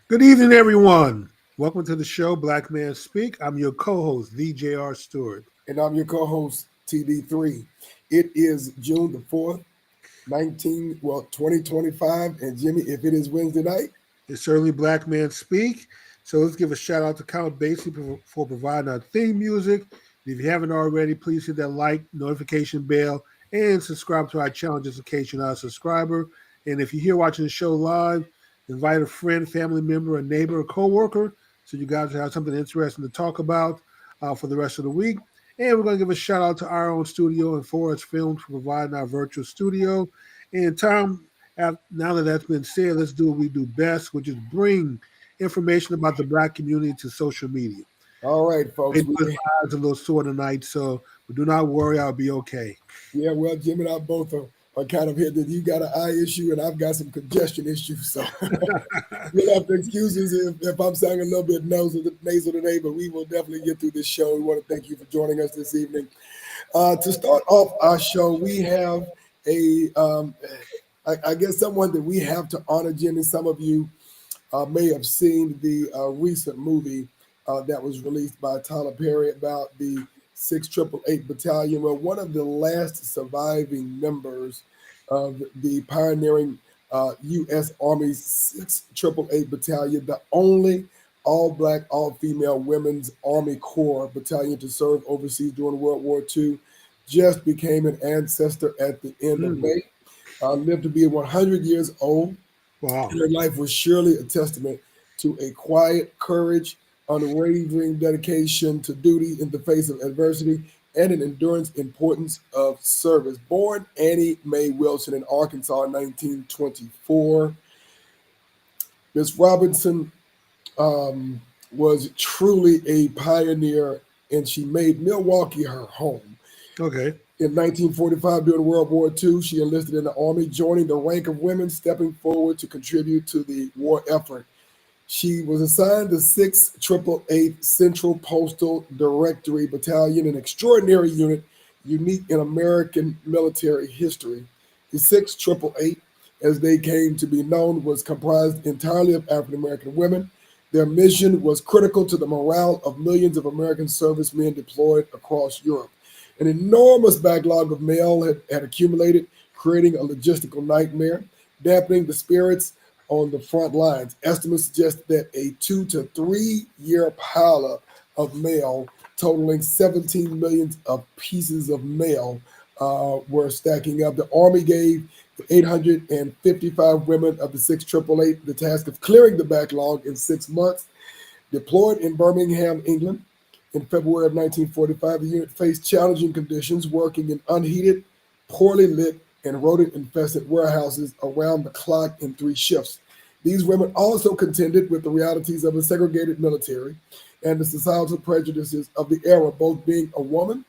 Good evening, everyone. Welcome to the show, Black Man Speak. I'm your co-host, VJR Stewart. And I'm your co-host, TD3. It is June the 4th, 2025. And Jimmy, if it is Wednesday night, It's certainly Black Man Speak. So let's give a shout out to Count Basie for providing our theme music. If you haven't already, please hit that like, notification bell, and subscribe to our channel just in case you're not a subscriber. And if you're here watching the show live, invite a friend, family member, a neighbor, a coworker, so you guys have something interesting to talk about for the rest of the week. And we're going to give a shout out to our own studio and Forest Films for providing our virtual studio. And Tom, now that that's been said, let's do what we do best, which is bring information about the Black community to social media. all right, folks. My eyes a little sore tonight, so do not worry, I'll be okay. Well, Jimmy and I both are kind of hitting. You got an eye issue, and I've got some congestion issues. So you'll have to excuse us if I'm sounding a little bit nasal today, but we will definitely get through this show. We want to thank you for joining us this evening. To start off our show, we have I guess someone that we have to honor, Jimmy. Some of you may have seen the recent movie that was released by Tyler Perry about the 6888 Battalion. Well, one of the last surviving members of the pioneering U.S. Army's 6888 Battalion, the only all-black, all-female women's Army Corps battalion to serve overseas during World War II, just became an ancestor at the end of May. Lived to be 100 years old. Wow. Her life was surely a testament to a quiet courage, unwavering dedication to duty in the face of adversity, and an endurance importance of service. Born Annie Mae Wilson in Arkansas in 1924, Miss Robinson was truly a pioneer, and she made Milwaukee her home. Okay. In 1945, during World War II, she enlisted in the Army, joining the rank of women stepping forward to contribute to the war effort. She was assigned the 6888 Central Postal Directory Battalion, an extraordinary unit unique in American military history. The 6888, as they came to be known, was comprised entirely of African American women. Their mission was critical to the morale of millions of American servicemen deployed across Europe. An enormous backlog of mail had accumulated, creating a logistical nightmare, dampening the spirits on the front lines. Estimates suggest that a 2 to 3 year pileup of mail totaling 17 million of pieces of mail were stacking up. The Army gave the 855 women of the 6888 the task of clearing the backlog in 6 months. Deployed in Birmingham, England, in February of 1945, the unit faced challenging conditions, working in unheated, poorly lit, and rodent-infested warehouses around the clock in 3 shifts. These women also contended with the realities of a segregated military and the societal prejudices of the era, both being a woman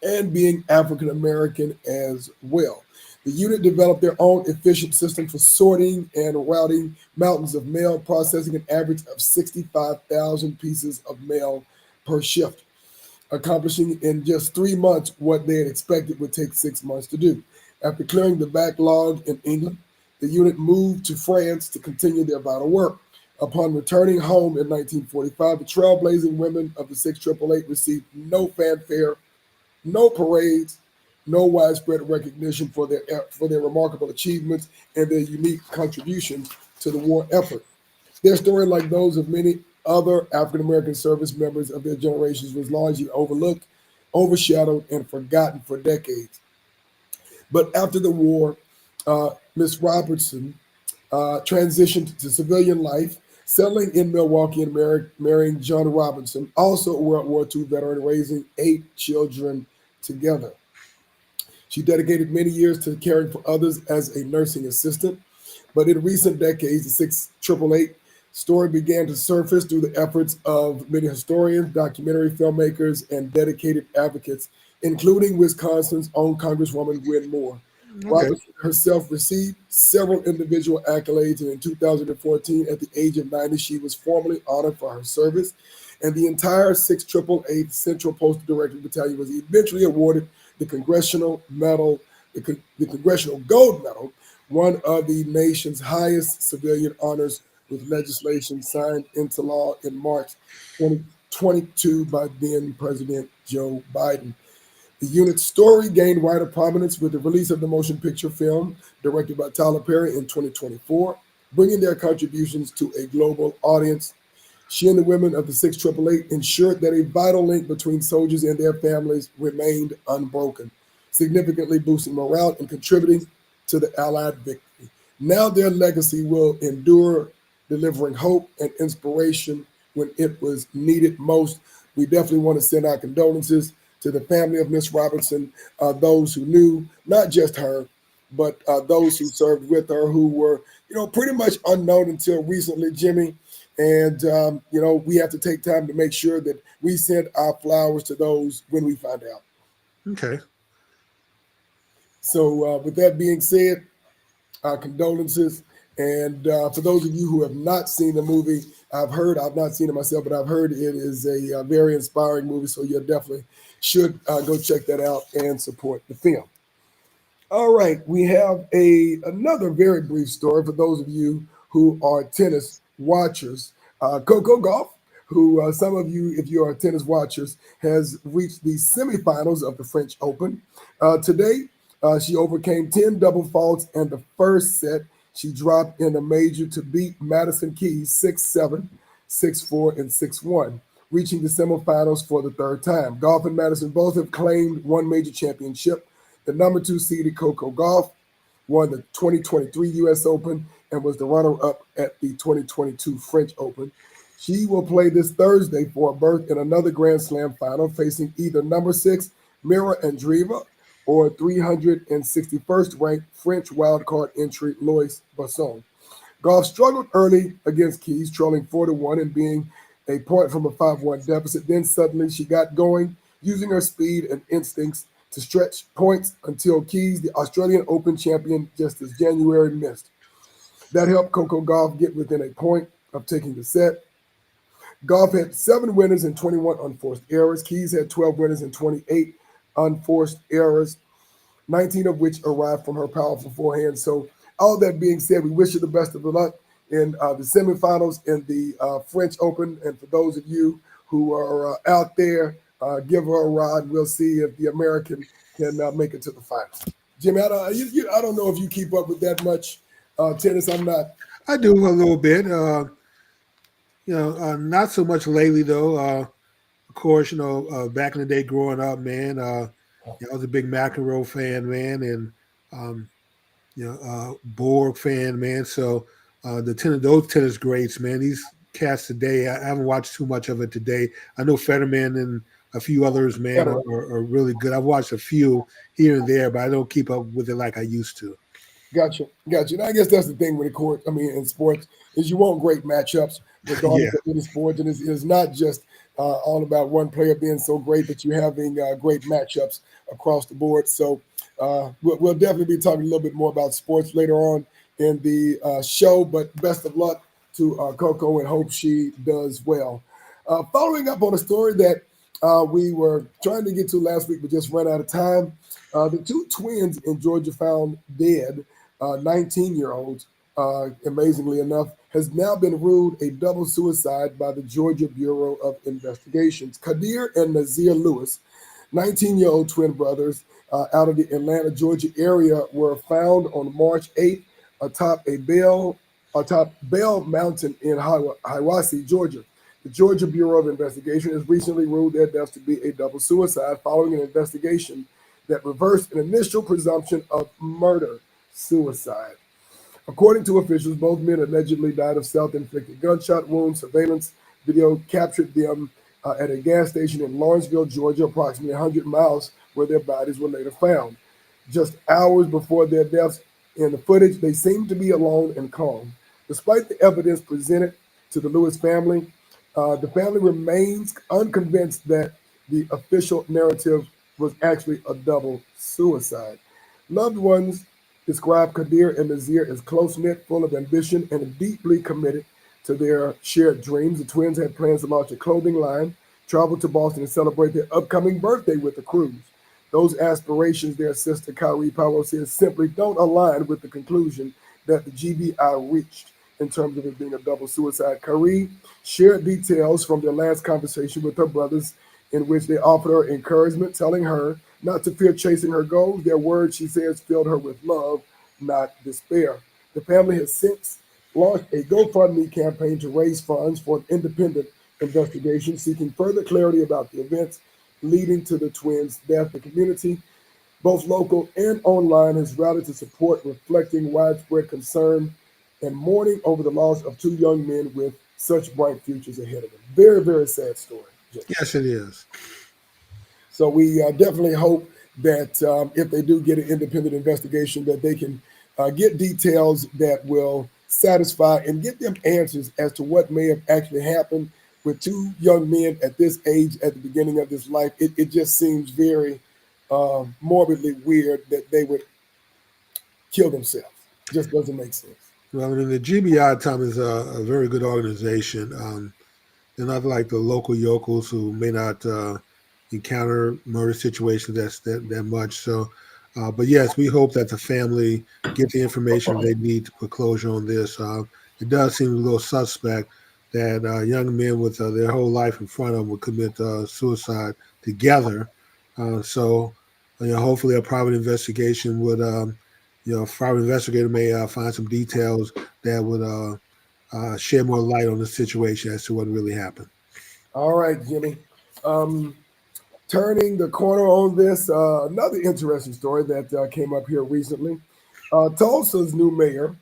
and being African American as well. The unit developed their own efficient system for sorting and routing mountains of mail, processing an average of 65,000 pieces of mail per shift, accomplishing in just 3 months what they had expected would take 6 months to do. After clearing the backlog in England, the unit moved to France to continue their vital work. Upon returning home in 1945, the trailblazing women of the 6888 received no fanfare, no parades, no widespread recognition for their remarkable achievements and their unique contributions to the war effort. Their story, like those of many other African American service members of their generations, was largely overlooked, overshadowed, and forgotten for decades. But after the war, Miss Robertson transitioned to civilian life, settling in Milwaukee and marrying John Robinson, also a World War II veteran, raising 8 children together. She dedicated many years to caring for others as a nursing assistant. But in recent decades, the 6888 story began to surface through the efforts of many historians, documentary filmmakers, and dedicated advocates, including Wisconsin's own Congresswoman Gwen Moore. Okay. Robertson herself received several individual accolades, and in 2014, at the age of 90, she was formally honored for her service. And the entire 6888 Central Postal Directory Battalion was eventually awarded the Congressional Medal, the Congressional Gold Medal, one of the nation's highest civilian honors with legislation signed into law in March 2022 by then President Joe Biden. The unit's story gained wider prominence with the release of the motion picture film directed by Tyler Perry in 2024, bringing their contributions to a global audience. She and the women of the 6888 ensured that a vital link between soldiers and their families remained unbroken, significantly boosting morale and contributing to the Allied victory. Now their legacy will endure, delivering hope and inspiration when it was needed most. We definitely want to send our condolences to the family of Miss Robertson, those who knew not just her, but those who served with her, who were, pretty much unknown until recently, Jimmy. And, we have to take time to make sure that we send our flowers to those when we find out. Okay. So with that being said, our condolences. And for those of you who have not seen the movie, I've not seen it myself, but I've heard it is a very inspiring movie. So you definitely should go check that out and support the film. All right, we have another very brief story for those of you who are tennis watchers. Coco Gauff, who some of you, if you are tennis watchers, has reached the semifinals of the French Open. Today, she overcame 10 double faults in the first set. She dropped in a major to beat Madison Keys 6-7, 6-4, and 6-1, reaching the semifinals for the third time. Gauff and Madison both have claimed one major championship. The number 2 seeded Coco Gauff won the 2023 U.S. Open and was the runner-up at the 2022 French Open. She will play this Thursday for a berth in another Grand Slam final, facing either number 6 Mira Andreeva or 361st ranked French wildcard entry Lois Basson. Gauff struggled early against Keys, trailing 4-1 and being a point from a 5-1 deficit. Then suddenly she got going, using her speed and instincts to stretch points until Keys, the Australian Open champion, just this January, missed. That helped Coco Gauff get within a point of taking the set. Gauff had 7 winners and 21 unforced errors. Keys had 12 winners and 28 unforced errors, 19 of which arrived from her powerful forehand. So all that being said, we wish you the best of luck in the semifinals in the French Open. And for those of you who are out there, give her a ride. We'll see if the American can make it to the finals. Jimmy, I don't know if you keep up with that much tennis. I'm not. I do a little bit. Not so much lately, though. Of course, back in the day growing up, man, I was a big McEnroe fan, man, and Borg fan, man. So those tennis greats, man, these cats today, I haven't watched too much of it today. I know Federman and a few others, man, are really good. I've watched a few here and there, but I don't keep up with it like I used to. Gotcha. And I guess that's the thing with in sports, is you want great matchups regardless of any sport. And it's not just all about one player being so great, but you're having great matchups across the board. So we'll definitely be talking a little bit more about sports later on in the show, but best of luck to Coco and hope she does well. Following up on a story that we were trying to get to last week, but just ran out of time. The 2 twins in Georgia found dead, 19-year-olds, amazingly enough, has now been ruled a double suicide by the Georgia Bureau of Investigations. Kadir and Nazir Lewis, 19-year-old twin brothers out of the Atlanta, Georgia area, were found on March 8th atop Bell Mountain in Hiwassee, Georgia. The Georgia Bureau of Investigation has recently ruled their deaths to be a double suicide following an investigation that reversed an initial presumption of murder-suicide. According to officials, both men allegedly died of self-inflicted gunshot wounds. Surveillance video captured them at a gas station in Lawrenceville, Georgia, approximately 100 miles where their bodies were later found. Just hours before their deaths, in the footage, they seemed to be alone and calm. Despite the evidence presented to the Lewis family, the family remains unconvinced that the official narrative was actually a double suicide. Loved ones describe Kadir and Nazir as close-knit, full of ambition, and deeply committed to their shared dreams. The twins had plans to launch a clothing line, travel to Boston, and celebrate their upcoming birthday with a cruise. Those aspirations, their sister Kyrie Powell says, simply don't align with the conclusion that the GBI reached. in terms of it being a double suicide. Kyrie shared details from their last conversation with her brothers, in which they offered her encouragement, telling her not to fear chasing her goals. Their words, she says, filled her with love, not despair. The family has since launched a GoFundMe campaign to raise funds for an independent investigation, seeking further clarity about the events leading to the twins' death. The community, both local and online, has rallied to support, reflecting widespread concern and mourning over the loss of two young men with such bright futures ahead of them. Very, very sad story. Yes, it is. So we definitely hope that if they do get an independent investigation, that they can get details that will satisfy and get them answers as to what may have actually happened with two young men at this age, at the beginning of this life. It just seems very morbidly weird that they would kill themselves. Just doesn't make sense. Well, I mean, the GBI, Tom, is a very good organization. They're not like the local yokels who may not encounter murder situations that much. So, but yes, we hope that the family get the information they need to put closure on this. It does seem a little suspect that young men with their whole life in front of them would commit suicide together. So, hopefully, a private investigation would, a private investigator may find some details that would shed more light on the situation as to what really happened. All right, Jimmy. Turning the corner on this, another interesting story that came up here recently. Tulsa's new mayor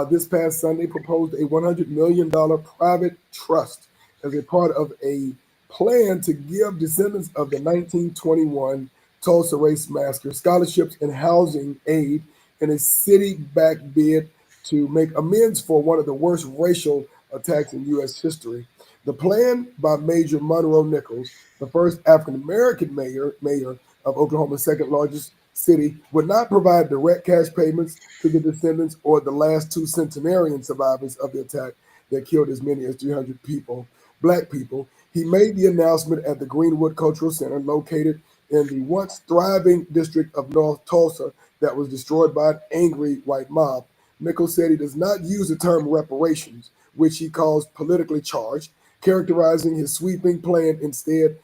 this past Sunday proposed a $100 million private trust as a part of a plan to give descendants of the 1921 Tulsa Race Massacre scholarships and housing aid in a city-backed bid to make amends for one of the worst racial attacks in U.S. history. The plan by Major Monroe Nichols, the first African-American mayor of Oklahoma's second largest city, would not provide direct cash payments to the descendants or the last two centenarian survivors of the attack that killed as many as 300 people, black people. He made the announcement at the Greenwood Cultural Center, located in the once thriving district of North Tulsa that was destroyed by an angry white mob. Nichols said he does not use the term reparations, which he calls politically charged, characterizing his sweeping plan instead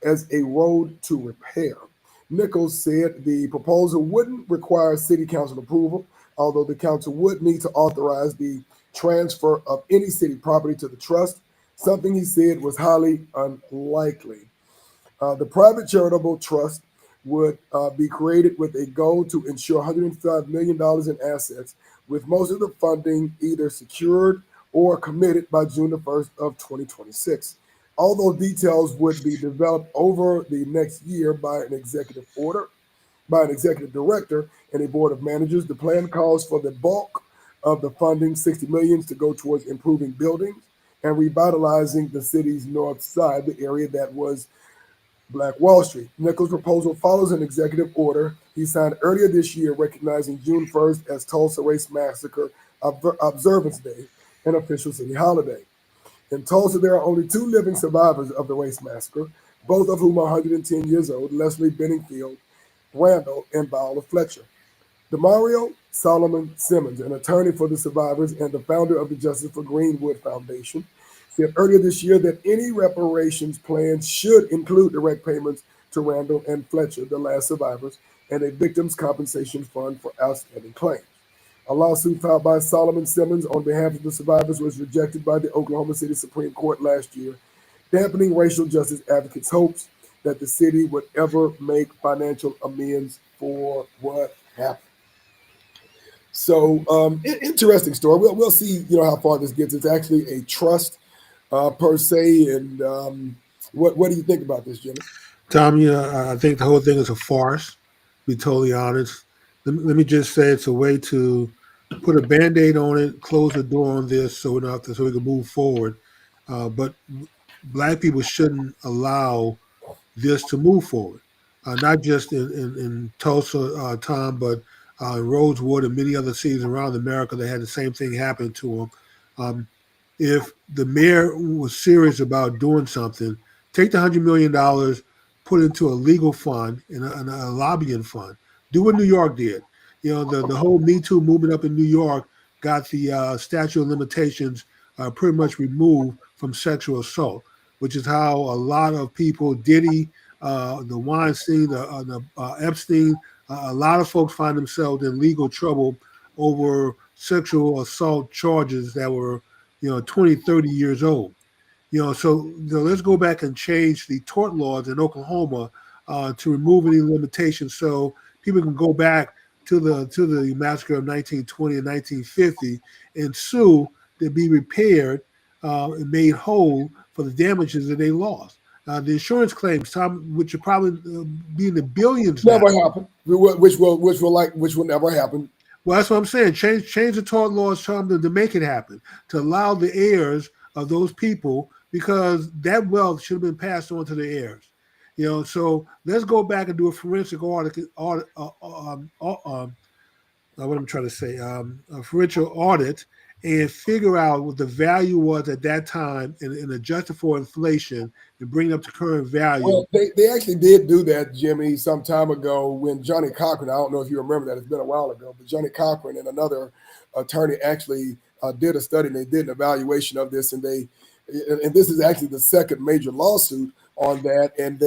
as a road to repair. Nichols said the proposal wouldn't require city council approval, although the council would need to authorize the transfer of any city property to the trust, something he said was highly unlikely. The private charitable trust would be created with a goal to ensure $105 million in assets, with most of the funding either secured or committed by June the 1st of 2026. Although details would be developed over the next year by an executive director and a board of managers, the plan calls for the bulk of the funding, $60 million, to go towards improving buildings and revitalizing the city's north side, the area that was Black Wall Street. Nichols' proposal follows an executive order he signed earlier this year recognizing June 1st as Tulsa Race Massacre Observance Day, an official city holiday. In Tulsa, there are only two living survivors of the Race Massacre, both of whom are 110 years old, Leslie Benningfield Randall and Viola Fletcher. Demario Solomon Simmons, an attorney for the survivors and the founder of the Justice for Greenwood Foundation, said earlier this year that any reparations plans should include direct payments to Randall and Fletcher, the last survivors, and a victims' compensation fund for outstanding claims. A lawsuit filed by Solomon Simmons on behalf of the survivors was rejected by the Oklahoma City Supreme Court last year, dampening racial justice advocates' hopes that the city would ever make financial amends for what happened. So, interesting story. We'll see, how far this gets. It's actually a trust per se. And what do you think about this, Jimmy? Tom, I think the whole thing is a farce, to be totally honest. Let me just say it's a way to put a Band-Aid on it, close the door on this so we can move forward. But black people shouldn't allow this to move forward, not just in Tulsa, Tom, but in Rosewood and many other cities around America that had the same thing happen to them. If the mayor was serious about doing something, take the $100 million, put it into a legal fund and a lobbying fund. Do what New York did. The whole Me Too movement up in New York got the statute of limitations pretty much removed from sexual assault, which is how a lot of people, Diddy, the Weinstein, the Epstein, a lot of folks find themselves in legal trouble over sexual assault charges that were, 20, 30 years old. So let's go back and change the tort laws in Oklahoma to remove any limitations, so people can go back to the massacre of 1920 and 1950 and sue to be repaired and made whole for the damages that they lost. The insurance claims, Tom, which are probably be in the billions. Never happen. Which will never happen. Well, that's what I'm saying. Change the tort laws, Tom, to make it happen, to allow the heirs of those people, because that wealth should have been passed on to the heirs. So let's go back and do a forensic audit. What I'm trying to say, a forensic audit, and figure out what the value was at that time and adjust it for inflation and bring it up to current value. Well, they actually did do that, Jimmy, some time ago when Johnny Cochran, I don't know if you remember that, it's been a while ago, but Johnny Cochran and another attorney actually did a study, and they did an evaluation of this, and this is actually the second major lawsuit on that. And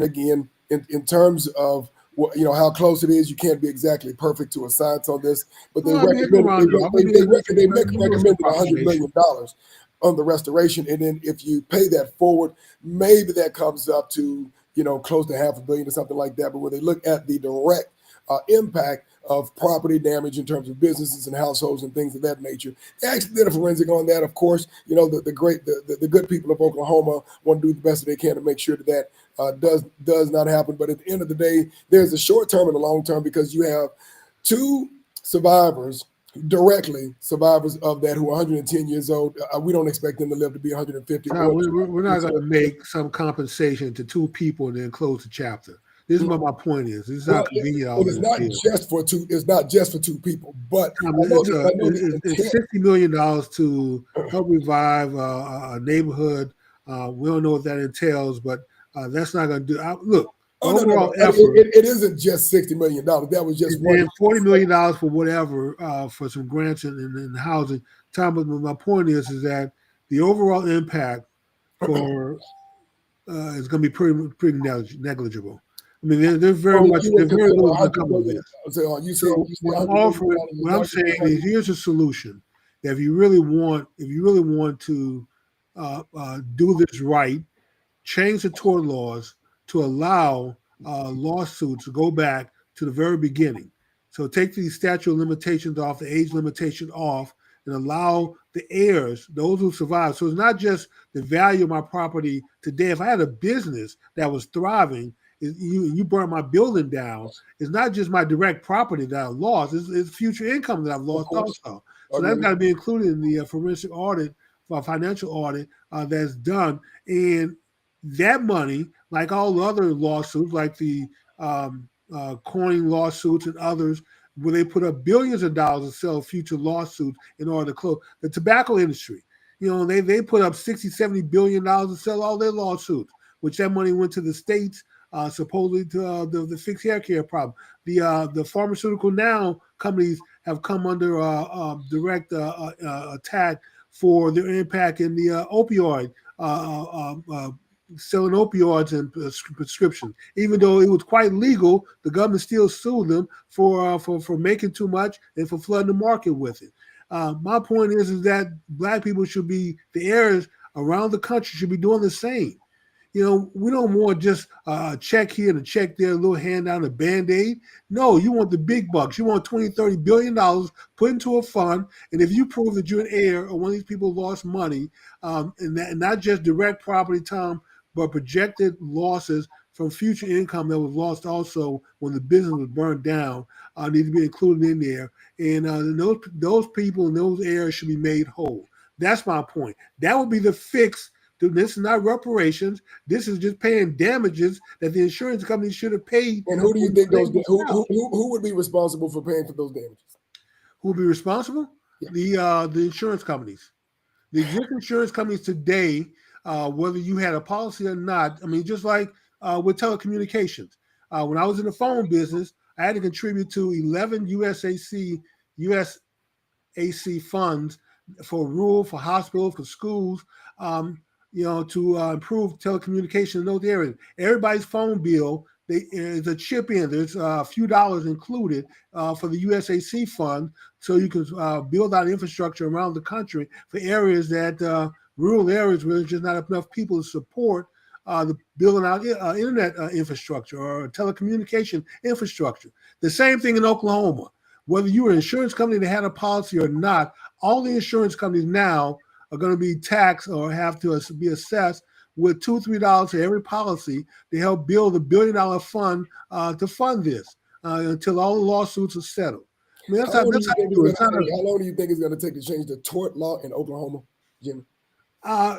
again, in terms of how close it is, you can't be exactly perfect to a science on this, but they recommended $100 million on the restoration. And then if you pay that forward, maybe that comes up to, close to $500 million or something like that. But when they look at the direct impact of property damage in terms of businesses and households and things of that nature, they actually did a forensic on that. Of course, the good people of Oklahoma want to do the best that they can to make sure that does not happen. But at the end of the day, there's a short term and a long term, because you have two survivors, directly survivors of that, who are 110 years old. We don't expect them to live to be 150. No, we're not going to make some compensation to two people and then close the chapter. This is what my point is. This is not convenient. It's not just for two. It's not just for two people, but it's $60 million to help revive a neighborhood. We don't know what that entails, but that's not going to do. Look, overall effort. It isn't just $60 million. That was just $40 million for whatever for some grants and housing. Tom, but my point is that the overall impact for is going to be pretty negligible. I mean, there's very little to come of this. What I'm saying is, here's a solution. That if you really want to do this right, change the tort laws to allow lawsuits to go back to the very beginning. So take the statute of limitations off, the age limitation off, and allow the heirs, those who survive. So it's not just the value of my property today. If I had a business that was thriving, you burn my building down, it's not just my direct property that I lost, it's future income that I've lost also. So that's got to be included in the forensic audit, financial audit that's done. And that money, like all other lawsuits, like the coin lawsuits and others, where they put up billions of dollars to sell future lawsuits in order to close. The tobacco industry, they put up $60-70 billion to sell all their lawsuits, which that money went to the states, supposedly to the fixed hair care problem. The pharmaceutical now companies have come under direct attack for their impact in the opioid, selling opioids and prescriptions. Even though it was quite legal, the government still sued them for making too much and for flooding the market with it. My point is that Black people should be, the heirs around the country should be doing the same. We don't want just a check here and a check there, a little handout, a Band-Aid. No, you want the big bucks. You want $20-30 billion put into a fund. And if you prove that you're an heir or one of these people lost money, and not just direct property, Tom, but projected losses from future income that was lost also when the business was burned down, need to be included in there. And those people and those heirs should be made whole. That's my point. That would be the fix. This is not reparations. This is just paying damages that the insurance company should have paid. And who do you think who would be responsible for paying for those damages? Who would be responsible? Yeah. The insurance companies. The existing insurance companies today, whether you had a policy or not, I mean, just like with telecommunications. When I was in the phone business, I had to contribute to 11 USAC HC funds for rural, for hospitals, for schools, to improve telecommunication in those areas. Everybody's phone bill, there's a chip in. There's a few dollars included for the USAC fund, so you can build out infrastructure around the country for areas that rural areas where there's just not enough people to support the building out internet infrastructure or telecommunication infrastructure. The same thing in Oklahoma. Whether you're an insurance company that had a policy or not, all the insurance companies now are going to be taxed or have to be assessed with $2-3 to every policy to help build $1 billion fund to fund this until all the lawsuits are settled. I mean, how long do you think it's going to take to change the tort law in Oklahoma, Jimmy?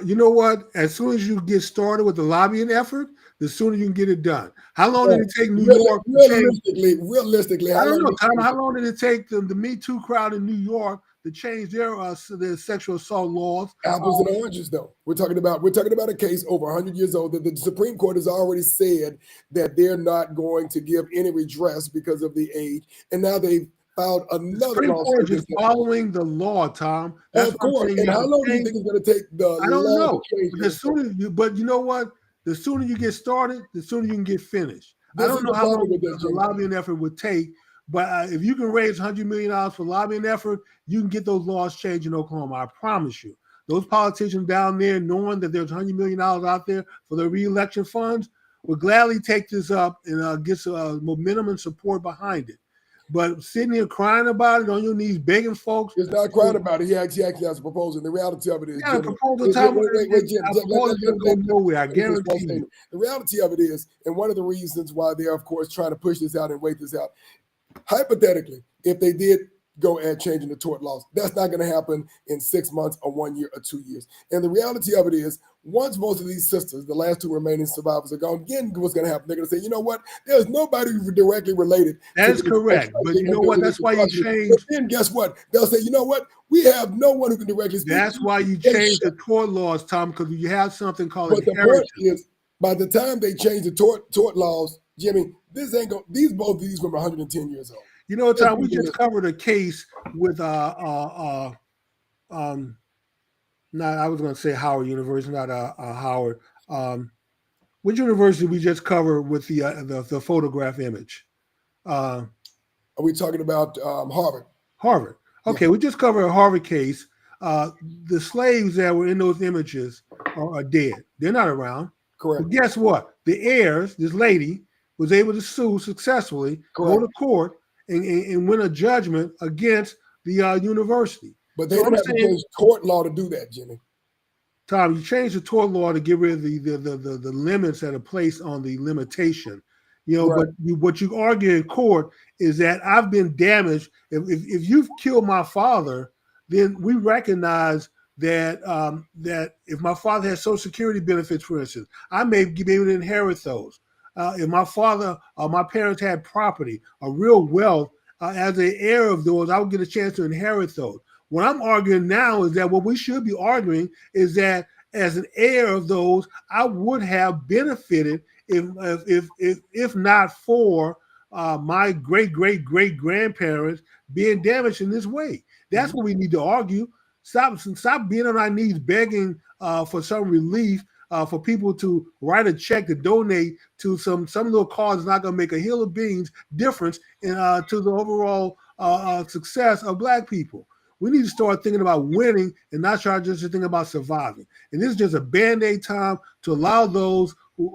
You know what? As soon as you get started with the lobbying effort, the sooner you can get it done. How long did it take New York? Realistically, I don't know, Tom. How long did it take the Me Too crowd in New York to change their sexual assault laws? Apples and oranges, though. We're talking about a case over 100 years old that the Supreme Court has already said that they're not going to give any redress because of the age, and now they've filed another lawsuit. Just following the law, Tom. That's of course. And how long do you think it's going to take the law? I don't know. But you know what? The sooner you get started, the sooner you can get finished. I don't know how long the lobbying effort would take, but if you can raise $100 million for lobbying effort, you can get those laws changed in Oklahoma. I promise you. Those politicians down there, knowing that there's $100 million out there for their re-election funds, will gladly take this up and get some momentum and support behind it. But sitting here crying about it on your knees, begging folks. It's not crying about it. He actually has a proposal. And the reality of it is, Jim, go nowhere. I guarantee you. The reality of it is, and one of the reasons why they're, of course, trying to push this out and wait this out, hypothetically, if they did go and changing the tort laws, that's not going to happen in 6 months or 1 year or 2 years. And the reality of it is, once most of these sisters, the last two remaining survivors, are gone, again, what's going to happen? They're going to say, you know what? There's nobody directly related. That is correct. But you know what? That's why you change. But then guess what? They'll say, you know what? We have no one who can directly speak. That's why you change the tort laws, Tom, because you have something called inheritance. But the point is, by the time they change the tort laws, Jimmy, both of these women are 110 years old. You know, Tom, we just covered a case with I was going to say Howard University, not Howard. Which university we just covered with the photograph image? Are we talking about Harvard? Harvard. Okay, yeah. We just covered a Harvard case. The slaves that were in those images are dead. They're not around. Correct. But guess what? The heirs, this lady, was able to sue successfully, go to court, and win a judgment against the university. But they don't have to change tort law to do that, Jimmy. Tom, you change the tort law to get rid of the limits that are placed on the limitation. You know, right. But what you argue in court is that I've been damaged. If you've killed my father, then we recognize that that if my father has Social Security benefits, for instance, I may be able to inherit those. If my father or my parents had property or real wealth, as an heir of those, I would get a chance to inherit those. What I'm arguing now is that what we should be arguing is that as an heir of those, I would have benefited if not for my great grandparents being damaged in this way. That's what we need to argue. Stop being on our knees begging for some relief. For people to write a check to donate to some little cause is not going to make a hill of beans difference to the overall success of Black people. We need to start thinking about winning and not try just to think about surviving. And this is just a Band-Aid time to allow those who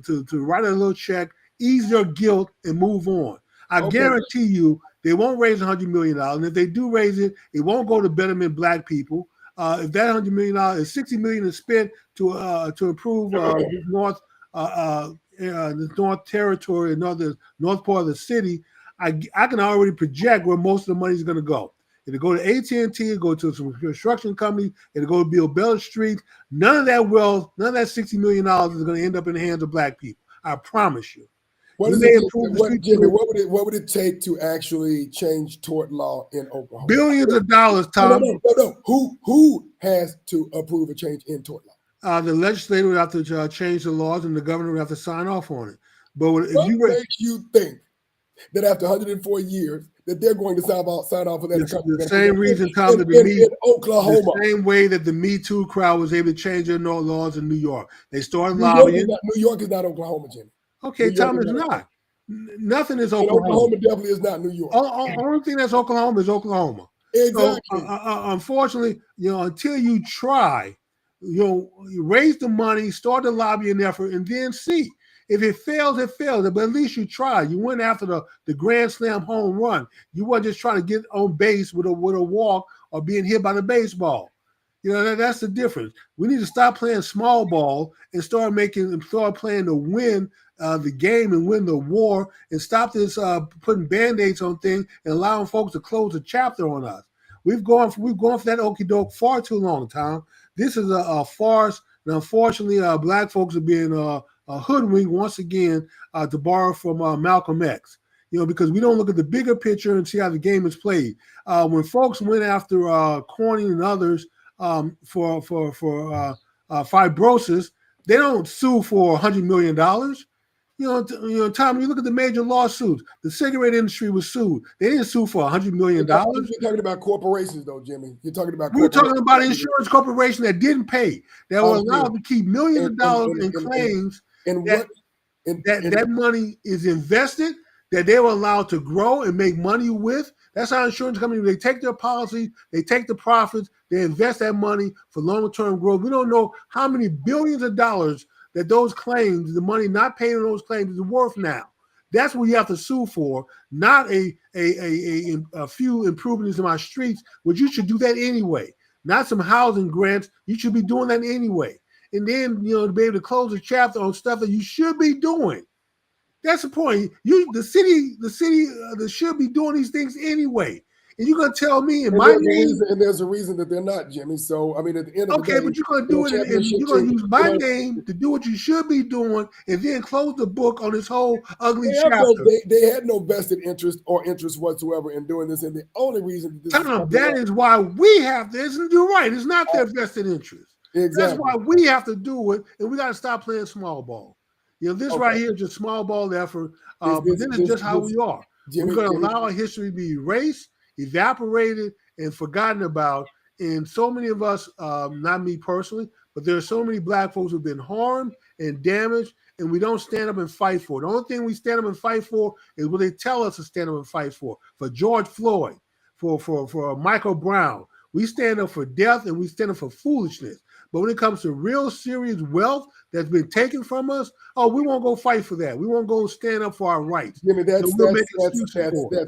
to write a little check, ease their guilt, and move on. I guarantee you they won't raise $100 million. And if they do raise it, it won't go to betterment Black people. If that $100 million is $60 million is spent to improve this north territory, the north part of the city, I can already project where most of the money is going to go. It'll go to AT&T, it'll go to some construction companies, it'll go to build Bell Street. None of that wealth, none of that $60 million is going to end up in the hands of Black people. I promise you. What would it take to actually change tort law in Oklahoma? Billions of dollars, Tom. No. Who has to approve a change in tort law? The legislature would have to change the laws, and the governor would have to sign off on it. But what makes you think that after 104 years, that they're going to sign off on that. The same reason, Tom, that in Oklahoma. The same way that the Me Too crowd was able to change their laws in New York. They started New lobbying. New York is not Oklahoma, Jimmy. Okay, Tom, it's not. Nothing is Oklahoma. Oklahoma definitely is not New York. Only thing that's Oklahoma is Oklahoma. Exactly. So, unfortunately, until you try, you raise the money, start the lobbying effort, and then see. If it fails, it fails. But at least you tried. You went after the grand slam home run. You weren't just trying to get on base with a walk or being hit by the baseball. That's the difference. We need to stop playing small ball and start playing to win the game and win the war, and stop this putting band-aids on things and allowing folks to close a chapter on us. We've gone for that okie doke far too long, Tom. This is a farce, and unfortunately, black folks are being hoodwinked once again, to borrow from Malcolm X. Because we don't look at the bigger picture and see how the game is played. When folks went after Corning and others for fibrosis, they don't sue for $100 million. Tom, when you look at the major lawsuits, the cigarette industry was sued. They didn't sue for $100 million. You're talking about corporations, though, Jimmy. You're talking about. We're talking about insurance corporations that didn't pay, that were allowed to keep millions of dollars in claims. That money is invested, that they were allowed to grow and make money with. That's how insurance companies, they take their policies, they take the profits, they invest that money for long-term growth. We don't know how many billions of dollars that those claims, the money not paid on those claims, is worth now. That's what you have to sue for, not a few improvements in my streets, which you should do that anyway. Not some housing grants. You should be doing that anyway. And then, to be able to close a chapter on stuff that you should be doing. That's the point. The city that should be doing these things anyway. And you're going to tell me in my name. And there's a reason that they're not, Jimmy. So, I mean, at the end of the day. Okay, but you're going to do it, and you're going to use my name to do what you should be doing, and then close the book on this whole ugly chapter. They had no vested interest or interest whatsoever in doing this. And the only reason that is why we have this. And you're right. It's not their vested interest. Exactly. That's why we have to do it, and we got to stop playing small ball. This right here is just small ball effort, but then it's just how we are. We're going to allow our history to be erased, evaporated, and forgotten about. And so many of us, not me personally, but there are so many black folks who've been harmed and damaged, and we don't stand up and fight for it. The only thing we stand up and fight for is what they tell us to stand up and fight for. For George Floyd, for Michael Brown. We stand up for death, and we stand up for foolishness. But when it comes to real serious wealth that's been taken from us, we won't go fight for that. We won't go stand up for our rights. Jimmy, that's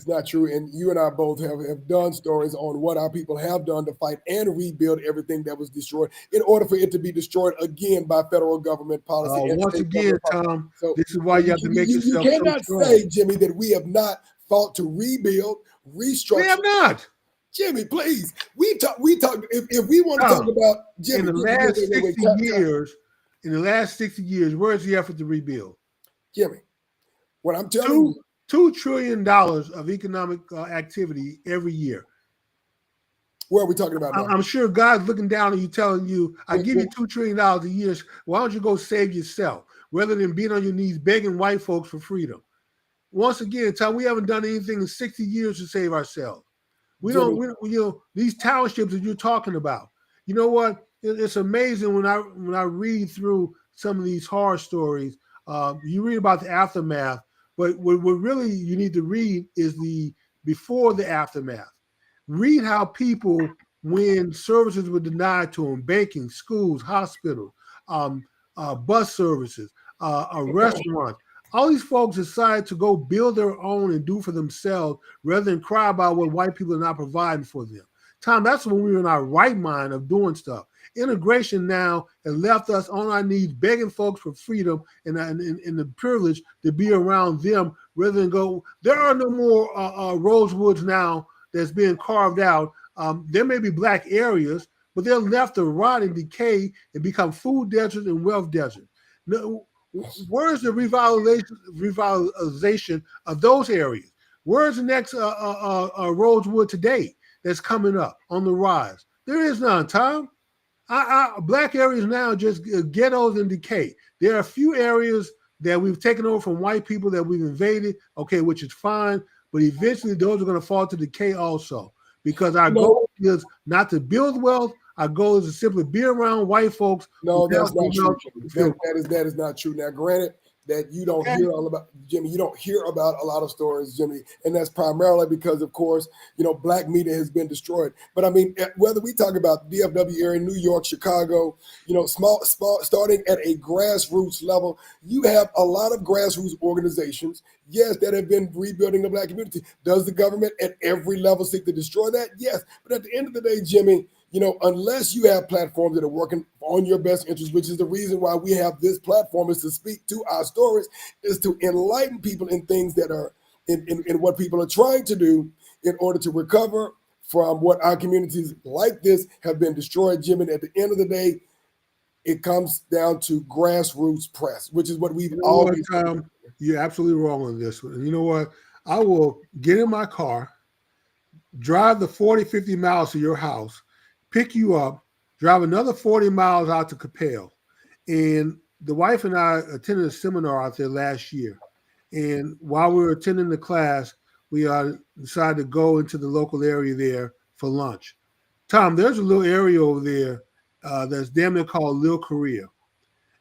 not true. And you and I both have done stories on what our people have done to fight and rebuild everything that was destroyed in order for it to be destroyed again by federal government policy. Once again, Tom, this is why you have to make yourself. You cannot say, Jimmy, that we have not fought to rebuild, restructure. We have not. Jimmy, please. We talk. If we want to talk about Jimmy, in the last 60 years, where's the effort to rebuild? Jimmy, what I'm telling you, $2 trillion of economic activity every year. Where are we talking about now? I'm sure God's looking down on you, telling you, "I give you $2 trillion a year. Why don't you go save yourself, rather than being on your knees begging white folks for freedom?" Once again, Tom, we haven't done anything in 60 years to save ourselves. We don't, these townships that you're talking about. You know what? It's amazing when I read through some of these horror stories. You read about the aftermath, but what really you need to read is the before the aftermath. Read how people, when services were denied to them, banking, schools, hospitals, bus services, restaurants. All these folks decided to go build their own and do for themselves rather than cry about what white people are not providing for them. Tom, that's when we were in our right mind of doing stuff. Integration now has left us on our knees begging folks for freedom and the privilege to be around them rather than go, there are no more Rosewoods now that's being carved out. There may be black areas, but they're left to rot and decay and become food deserts and wealth deserts. No, where's the revitalization of those areas? Where's the next Rosewood today that's coming up on the rise? There is none, Tom. Black areas now are just ghettos and decay. There are a few areas that we've taken over from white people that we've invaded, okay, which is fine, but eventually those are going to fall to decay also, because our goal is not to build wealth. Our goal is to simply be around white folks. No, that's not true, Jimmy. That is not true. Now, granted that you don't hear all about, Jimmy, you don't hear about a lot of stories, Jimmy, and that's primarily because, of course, black media has been destroyed. But I mean, whether we talk about DFW area, New York, Chicago, small, starting at a grassroots level, you have a lot of grassroots organizations, yes, that have been rebuilding the black community. Does the government at every level seek to destroy that? Yes. But at the end of the day, Jimmy, unless you have platforms that are working on your best interest, which is the reason why we have this platform, is to speak to our stories, is to enlighten people in things that are in what people are trying to do in order to recover from what our communities like this have been destroyed, Jim. And at the end of the day, it comes down to grassroots press, which is what we've always done. You're absolutely wrong on this one. And you know what? I will get in my car, drive the 40, 50 miles to your house, pick you up, drive another 40 miles out to Capel. And the wife and I attended a seminar out there last year. And while we were attending the class, we decided to go into the local area there for lunch. Tom, there's a little area over there that's damn near called Little Korea.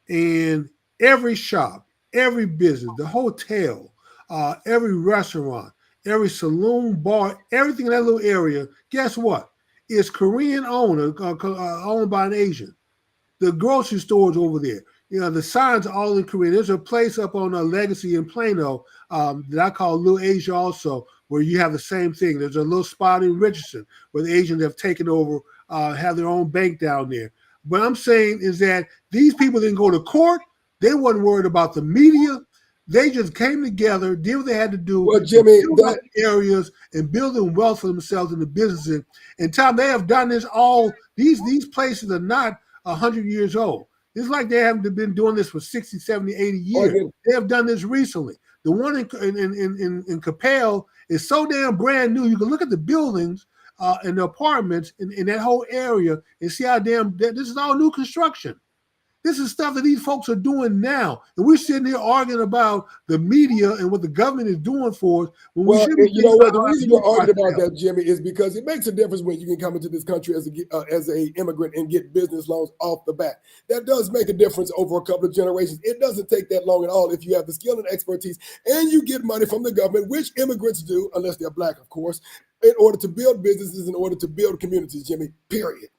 And every shop, every business, the hotel, every restaurant, every saloon, bar, everything in that little area, guess what? It's Korean owned by an Asian. The grocery stores over there, the signs are all in Korean. There's a place up on Legacy in Plano that I call Little Asia also, where you have the same thing. There's a little spot in Richardson where the Asians have taken over, have their own bank down there. What I'm saying is that these people didn't go to court. They wasn't worried about the media. They just came together, did what they had to do, well, Jimmy, areas and building wealth for themselves and the businesses. And Tom, they have done this all. These places are not 100 years old. It's like they haven't been doing this for 60, 70, 80 years. They have done this recently. The one in Capel is so damn brand new. You can look at the buildings and the apartments in that whole area and see how damn this is all new construction. This is stuff that these folks are doing now. And we're sitting here arguing about the media and what the government is doing for us. Well, you know what? The reason we're arguing about that, Jimmy, is because it makes a difference when you can come into this country as a immigrant and get business loans off the bat. That does make a difference over a couple of generations. It doesn't take that long at all if you have the skill and expertise and you get money from the government, which immigrants do, unless they're black, of course, in order to build businesses, in order to build communities, Jimmy, period.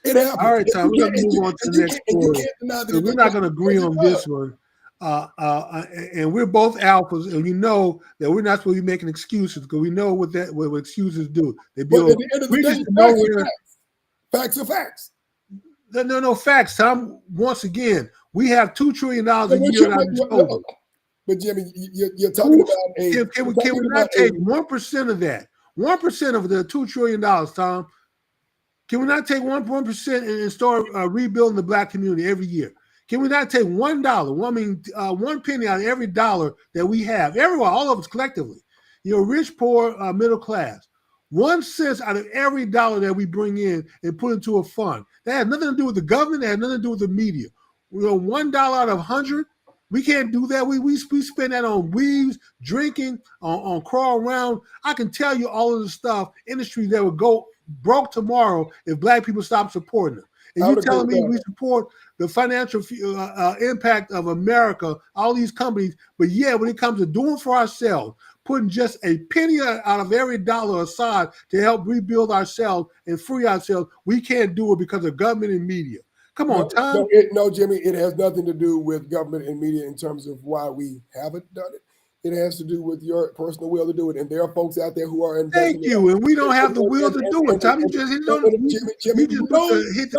It happens. All right, Tom, we're going to move on to the next story. We're not going to agree on this one. And we're both alphas, and we know that we're not supposed to be making excuses because we know what excuses do. They build. At the end of the day, facts are facts. No, facts, Tom. Once again, we have $2 trillion a year at our disposal. But Jimmy, you're talking about Can we not take 1% of that? 1% of the $2 trillion, Tom. Can we not take 1% and start rebuilding the black community every year? Can we not take $1, 1 penny out of every dollar that we have, everyone, all of us collectively, rich, poor, middle class, 1 cent out of every dollar that we bring in and put into a fund? That has nothing to do with the government. That has nothing to do with the media. $1 out of 100. We can't do that. We spend that on weaves, drinking, on crawl around. I can tell you all of the stuff, industries that would go broke tomorrow if black people stop supporting them. And you're telling me we support the financial impact of America, all these companies, but when it comes to doing for ourselves, putting just a penny out of every dollar aside to help rebuild ourselves and free ourselves, we can't do it because of government and media. Come on, Tom. No, Jimmy, it has nothing to do with government and media in terms of why we haven't done it. It has to do with your personal will to do it. And there are folks out there who are investing. Thank you. And we don't have the will to do it, Tom. You just hit the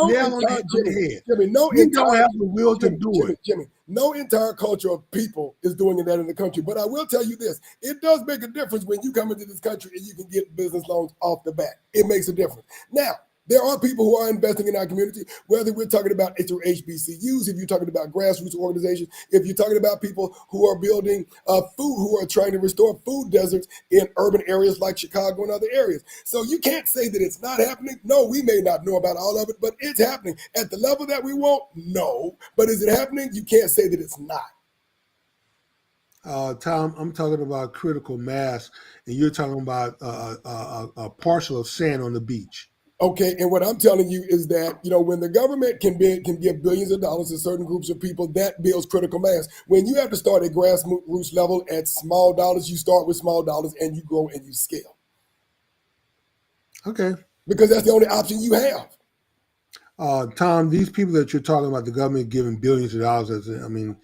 nail on the head. Jimmy, we don't have the will to do it. Jimmy, no entire culture of people is doing that in the country. But I will tell you this. It does make a difference when you come into this country and you can get business loans off the bat. It makes a difference. Now, there are people who are investing in our community, whether we're talking about it through HBCUs, if you're talking about grassroots organizations, if you're talking about people who are building food, who are trying to restore food deserts in urban areas like Chicago and other areas. So you can't say that it's not happening. No, we may not know about all of it, but it's happening. At the level that we want, no. But is it happening? You can't say that it's not. Tom, I'm talking about critical mass, and you're talking about a parcel of sand on the beach. Okay, and what I'm telling you is that when the government can give billions of dollars to certain groups of people, that builds critical mass. When you have to start at grassroots level at small dollars, you start with small dollars and you grow and you scale. Okay. Because that's the only option you have. Tom, these people that you're talking about, the government giving billions of dollars, I mean,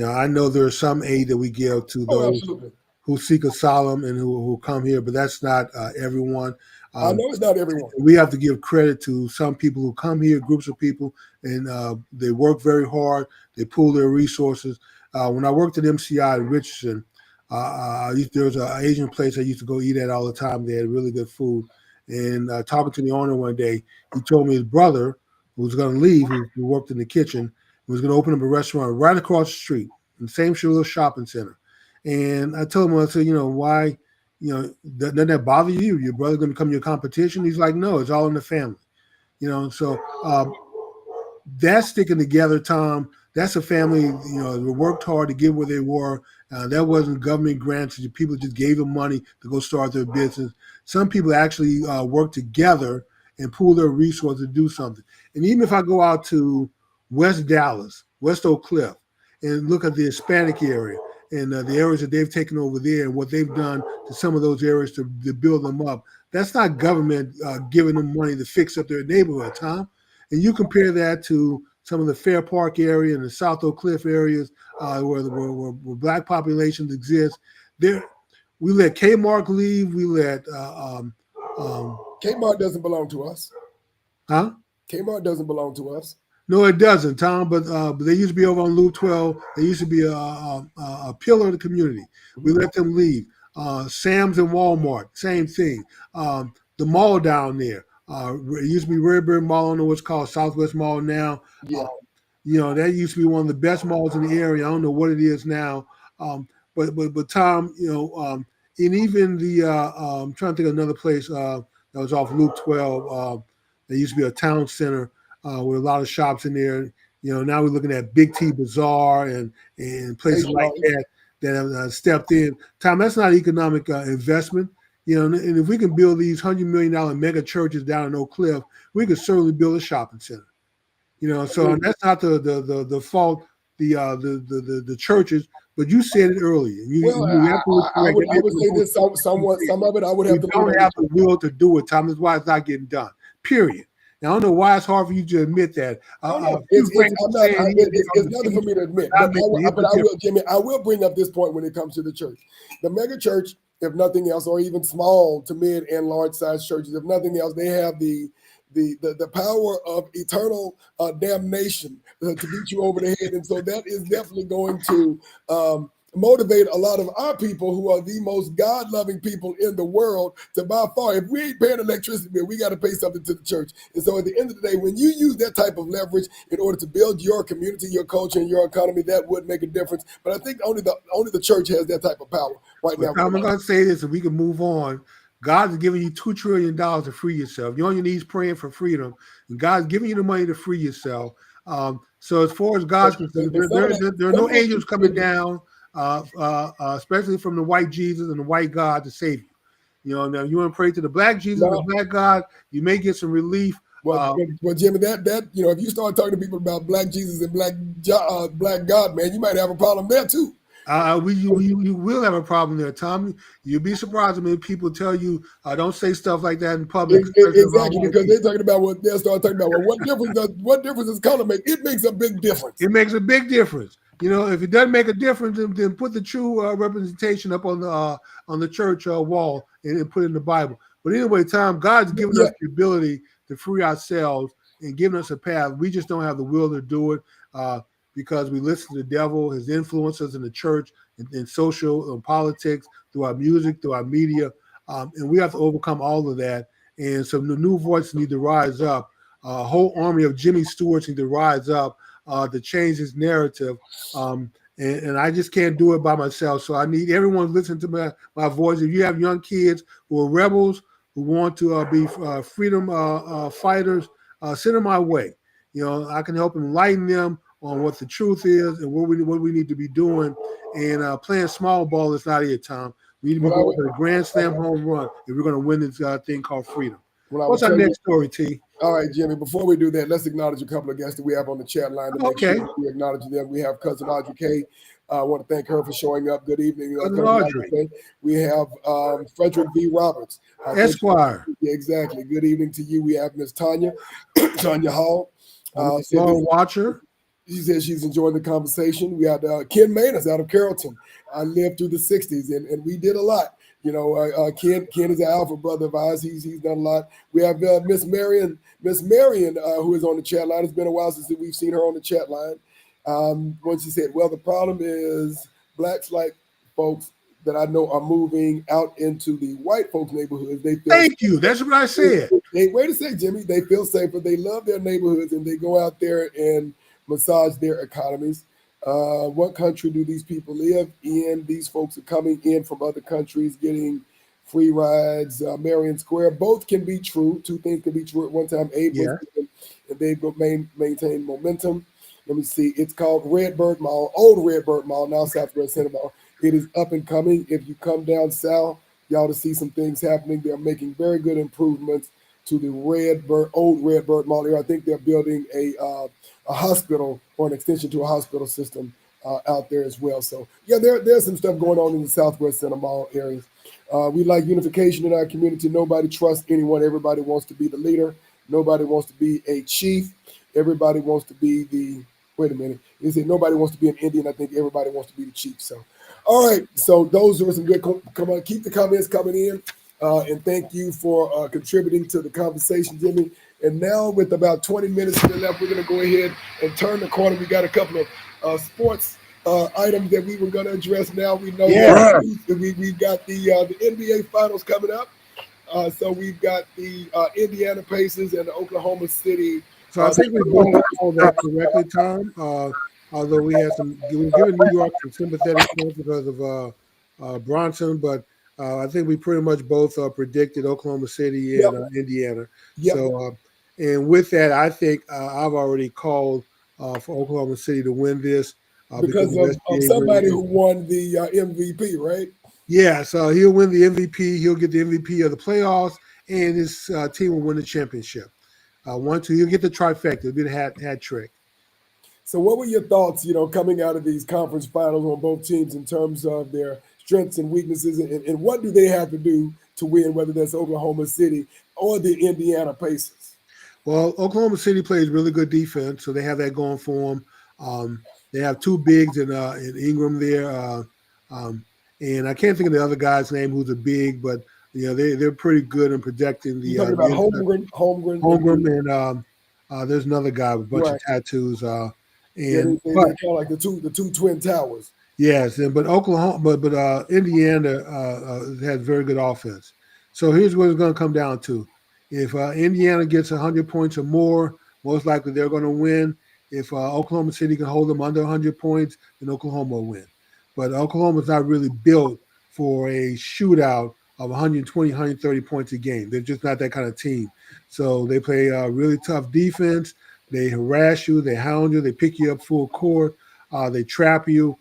I know there's some aid that we give to those Absolutely. who seek asylum and who come here, but that's not everyone. I know it's not everyone. We have to give credit to some people who come here, groups of people, and they work very hard. They pool their resources. When I worked at MCI in Richardson, there was an Asian place I used to go eat at all the time. They had really good food. And talking to the owner one day, he told me his brother, who was going to leave, who worked in the kitchen, was going to open up a restaurant right across the street in the same little shopping center. And I told him, I said, why, doesn't that bother you? Your brother going to become your competition? He's like, no, it's all in the family. So that's sticking together, Tom. That's a family, that worked hard to get where they were. That wasn't government grants. People just gave them money to go start their business. Some people actually work together and pool their resources to do something. And even if I go out to West Dallas, West Oak Cliff, and look at the Hispanic area and the areas that they've taken over there and what they've done to some of those areas to build them up, that's not government giving them money to fix up their neighborhood, Tom. And you compare that to some of the Fair Park area and the South Oak Cliff areas where Black populations exist. We let Kmart leave. We let Kmart doesn't belong to us. Huh? Kmart doesn't belong to us. No, it doesn't, Tom. But they used to be over on Loop 12. They used to be a pillar of the community. We let them leave. Sam's and Walmart, same thing. The mall down there. It used to be Redbird Mall. I don't know what's called Southwest Mall now. Yeah. That used to be one of the best malls in the area. I don't know what it is now. But Tom, and even the I'm trying to think of another place that was off Loop 12. There used to be a town center with a lot of shops in there. Now we're looking at Big T Bazaar and places like that have stepped in. Tom, that's not economic investment. And if we can build these $100 million mega churches down in Oak Cliff, we could certainly build a shopping center. So that's not the fault, the churches. But you said it earlier. I would say this somewhat. Some of it I would have to. We don't have the will to do it, Tom. That's why it's not getting done. Period. Now, I don't know why it's hard for you to admit that. It's nothing for me to admit. But I will, Jimmy. I will bring up this point when it comes to the church. The mega church, if nothing else, or even small to mid and large size churches, if nothing else, they have the power of eternal damnation to beat you over the head. And so that is definitely going to motivate a lot of our people who are the most God-loving people in the world to by far. If we ain't paying electricity bill, we got to pay something to the church. And so at the end of the day, when you use that type of leverage in order to build your community, your culture, and your economy, that would make a difference. But I think only the church has that type of power right now. I'm going to say this, and we can move on. God's giving you $2 trillion to free yourself. You're on your knees praying for freedom, and God's giving you the money to free yourself. So as far as God's concerned, there are no angels coming down, especially from the white Jesus and the white God to save you. Now you want to pray to the black Jesus and the black God, you may get some relief. Well, Jimmy, that if you start talking to people about black Jesus and black God, man, you might have a problem there too. You will have a problem there, Tom. You'll be surprised when people tell you don't say stuff like that in public. Exactly, because they're talking about what they'll start talking about. Well, what difference does color make? It makes a big difference. It makes a big difference. If it doesn't make a difference, then put the true representation up on the church wall and put it in the Bible. But anyway, Tom, God's given us the ability to free ourselves and given us a path. We just don't have the will to do it. Because we listen to the devil, his influences in the church, in social and politics, through our music, through our media, and we have to overcome all of that. And so the new voices need to rise up. A whole army of Jimmy Stewarts need to rise up to change his narrative. And I just can't do it by myself. So I need everyone listening to my voice. If you have young kids who are rebels, who want to be freedom fighters, send them my way. I can help enlighten them on what the truth is and what we need to be doing. And playing small ball is not it, Tom. We need to be going for the grand slam home run if we're going to win this thing called freedom. What's our next story, T? All right, Jimmy, before we do that, let's acknowledge a couple of guests that we have on the chat line to make sure we acknowledge them. We have Cousin Audrey K. I want to thank her for showing up. Good evening, Cousin Audrey. We have Frederick V. Roberts. Esquire. Yeah, exactly. Good evening to you. We have Miss Tanya Hall. Long watcher. She says she's enjoying the conversation. We had Ken Manus out of Carrollton. I lived through the 60s, and we did a lot. You know, Ken is an alpha brother of ours. He's done a lot. We have Miss Marion, who is on the chat line. It's been a while since we've seen her on the chat line. When she said, well, the problem is blacks like folks that I know are moving out into the white folks' neighborhoods. They feel Thank you. That's what I said. Wait a second, Jimmy. They feel safer. They love their neighborhoods, and they go out there and massage their economies. What country do these people live in? These folks are coming in from other countries, getting free rides. Marion Square, both can be true. Two things can be true at one time. And they've maintained momentum. Let me see. It's called Redbird Mall, old Redbird Mall, now Southwest Center Mall. It is up and coming. If you come down south, y'all to see some things happening. They're making very good improvements to the old Redbird Mall here. I think they're building a hospital or an extension to a hospital system out there as well. So, yeah, there's some stuff going on in the Southwest Center Mall areas. We like unification in our community. Nobody trusts anyone. Everybody wants to be the leader. Nobody wants to be a chief. Everybody wants to be the – wait a minute. Is it nobody wants to be an Indian? I think everybody wants to be the chief. So, all right. So those are some good – come on, keep the comments coming in. And thank you for contributing to the conversation, Jimmy. And now with about 20 minutes left, we're going to go ahead and turn the corner. We got a couple of sports items that we were going to address now. We know we've got the NBA Finals coming up. So we've got the Indiana Pacers and the Oklahoma City. So I think we both called that correctly, Tom. Although we've given New York some sympathetic points because of Bronson, but I think we pretty much both predicted Oklahoma City and Indiana. Yep. So, and with that, I think I've already called for Oklahoma City to win this because of somebody who won the MVP, right? Yeah, so he'll win the MVP. He'll get the MVP of the playoffs, and his team will win the championship. He'll get the trifecta. It'll be the hat trick. So, what were your thoughts, coming out of these conference finals on both teams in terms of their strengths and weaknesses, and what do they have to do to win, whether that's Oklahoma City or the Indiana Pacers? Well, Oklahoma City plays really good defense, so they have that going for them. They have two bigs in Ingram there, and I can't think of the other guy's name who's a big, but they're pretty good in protecting the. You're talking about Holmgren, and there's another guy with a bunch of tattoos. They're kind of like the two twin towers. Yes, but Indiana has very good offense. So here's what it's going to come down to. If Indiana gets 100 points or more, most likely they're going to win. If Oklahoma City can hold them under 100 points, then Oklahoma will win. But Oklahoma's not really built for a shootout of 120, 130 points a game. They're just not that kind of team. So they play really tough defense. They harass you. They hound you. They pick you up full court. They trap you.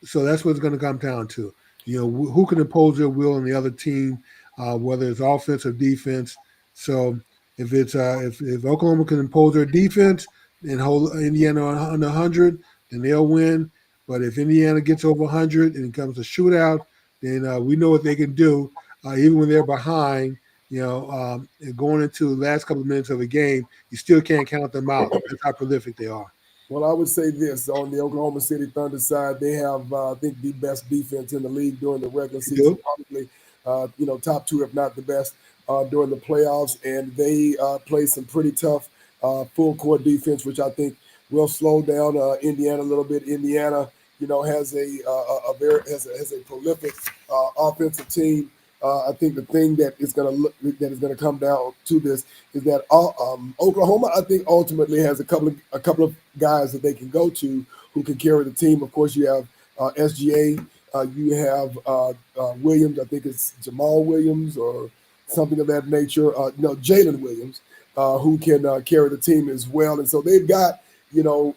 So that's what it's going to come down to. Who can impose their will on the other team, whether it's offense or defense. So if Oklahoma can impose their defense and hold Indiana under 100, then they'll win. But if Indiana gets over 100 and it comes to shootout, then we know what they can do. Even when they're behind, going into the last couple of minutes of a game, you still can't count them out. That's how prolific they are. Well, I would say this on the Oklahoma City Thunder side, they have, I think, the best defense in the league during the regular season. Probably, top two, if not the best, during the playoffs. And they play some pretty tough full court defense, which I think will slow down Indiana a little bit. Indiana, has a prolific offensive team. I think the thing that is going to come down to this is that Oklahoma, I think, ultimately has a couple of guys that they can go to who can carry the team. Of course, you have SGA, you have Williams. I think it's Jamal Williams or something of that nature. Jalen Williams, who can carry the team as well. And so they've got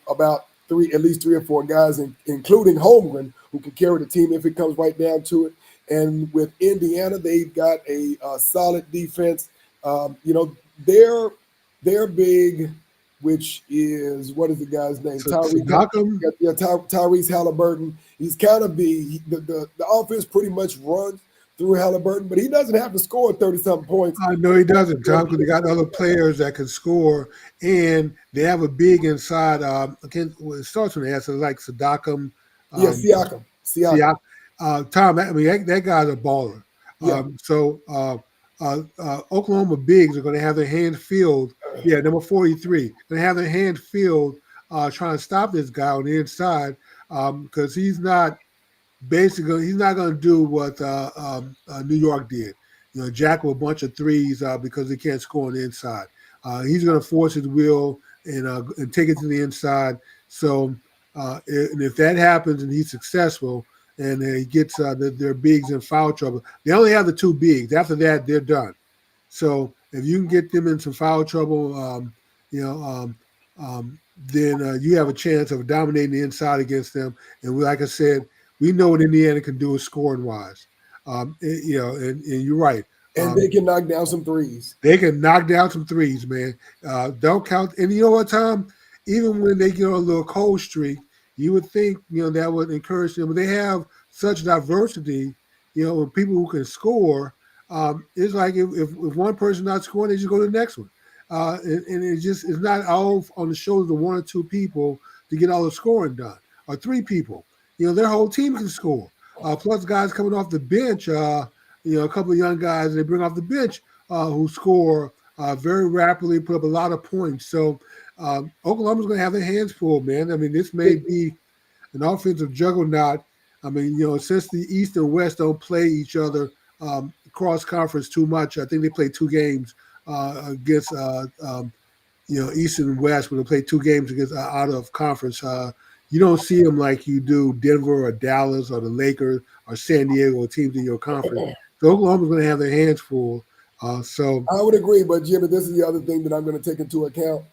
about at least 3 or 4 guys, including Holmgren, who can carry the team if it comes right down to it. And with Indiana, they've got a solid defense. They're big, which is, what is the guy's name? Tyrese Halliburton. He's kind of the offense pretty much runs through Halliburton, but he doesn't have to score 30-something points. No, he doesn't, Tom, because they got other players that can score, and they have a big inside. It starts with an S, like Siakam. Siakam. Tom, that guy's a baller. Yeah. Oklahoma bigs are going to have their hands filled. Yeah, number 43. Going to have their hands filled trying to stop this guy on the inside because he's not going to do what New York did. Jackal a bunch of threes because he can't score on the inside. He's going to force his will and take it to the inside. So, and if that happens and he's successful, and he gets their bigs in foul trouble. They only have the 2 bigs. After that, they're done. So if you can get them in some foul trouble, then you have a chance of dominating the inside against them. And like I said, we know what Indiana can do scoring wise. And you're right. And they can knock down some threes. They can knock down some threes, man. Don't count. And you know what, Tom? Even when they get on a little cold streak, you would think, that would encourage them. But they have such diversity, with people who can score. It's like if one person's not scoring, they just go to the next one. And it's not all on the shoulders of 1 or 2 people to get all the scoring done, or 3 people. Their whole team can score. Plus guys coming off the bench, a couple of young guys they bring off the bench who score very rapidly, put up a lot of points. So Oklahoma's going to have their hands full, man. I mean, this may be an offensive juggernaut. I mean, since the East and West don't play each other cross conference too much, I think they play 2 games against East and West, when they play 2 games against out of conference. You don't see them like you do Denver or Dallas or the Lakers or San Diego or teams in your conference. So Oklahoma's going to have their hands full. So I would agree, but Jimmy, this is the other thing that I'm going to take into account.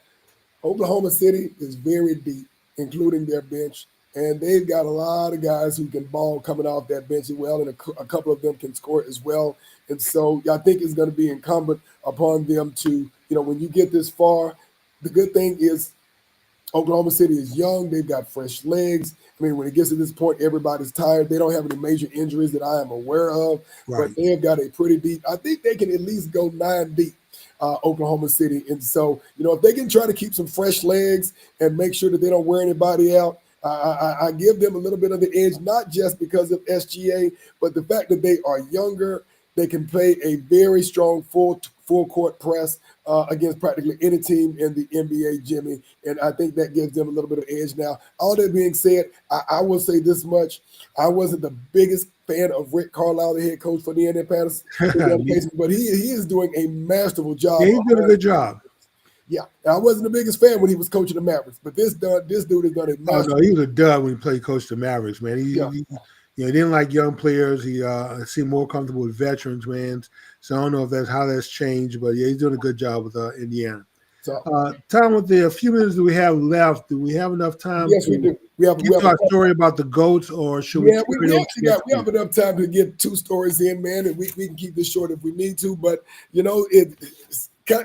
Oklahoma City is very deep, including their bench, and they've got a lot of guys who can ball coming off that bench as well, and a couple of them can score as well. And so I think it's going to be incumbent upon them to, when you get this far, the good thing is Oklahoma City is young. They've got fresh legs. I mean, when it gets to this point, everybody's tired. They don't have any major injuries that I am aware of, right. But they have got a pretty deep. I think they can at least go 9 deep. Oklahoma City. And so, if they can try to keep some fresh legs and make sure that they don't wear anybody out, I give them a little bit of the edge, not just because of SGA, but the fact that they are younger. They can play a very strong full court press against practically any team in the NBA, Jimmy. And I think that gives them a little bit of edge. Now, all that being said, I will say this much. I wasn't the biggest fan of Rick Carlisle, the head coach for the Indiana Pacers, but he is doing a masterful job. Yeah, he's doing a good job. Yeah, I wasn't the biggest fan when he was coaching the Mavericks, but this dude has done a masterful. Oh, no, he was a dud when he played coach the Mavericks, man. He didn't like young players. He seemed more comfortable with veterans, man. So I don't know if that's how that's changed, but yeah, he's doing a good job with Indiana. So, Tom, with the few minutes that we have left, do we have enough time? Yes, we do. We have a story about the GOATs, or should we? Yeah, we have enough time to get 2 stories in, man, and we can keep this short if we need to. But it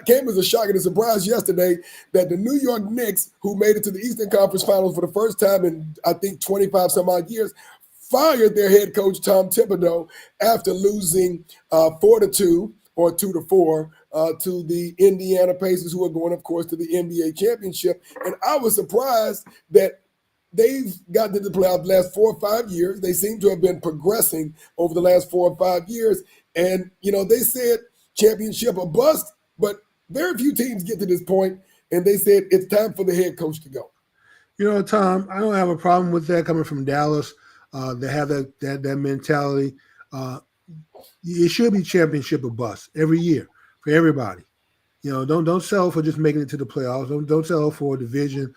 came as a shock and a surprise yesterday that the New York Knicks, who made it to the Eastern Conference Finals for the first time in I think 25 some odd years, fired their head coach Tom Thibodeaux after losing 4-2 or 2-4 to the Indiana Pacers, who are going, of course, to the NBA championship. And I was surprised that they've gotten into the playoffs the last 4 or 5 years. They seem to have been progressing over the last 4 or 5 years. And, they said championship or bust, but very few teams get to this point, and they said it's time for the head coach to go. Tom, I don't have a problem with that coming from Dallas. They have that mentality. It should be championship or bust every year for everybody. Don't settle for just making it to the playoffs. Don't settle for a division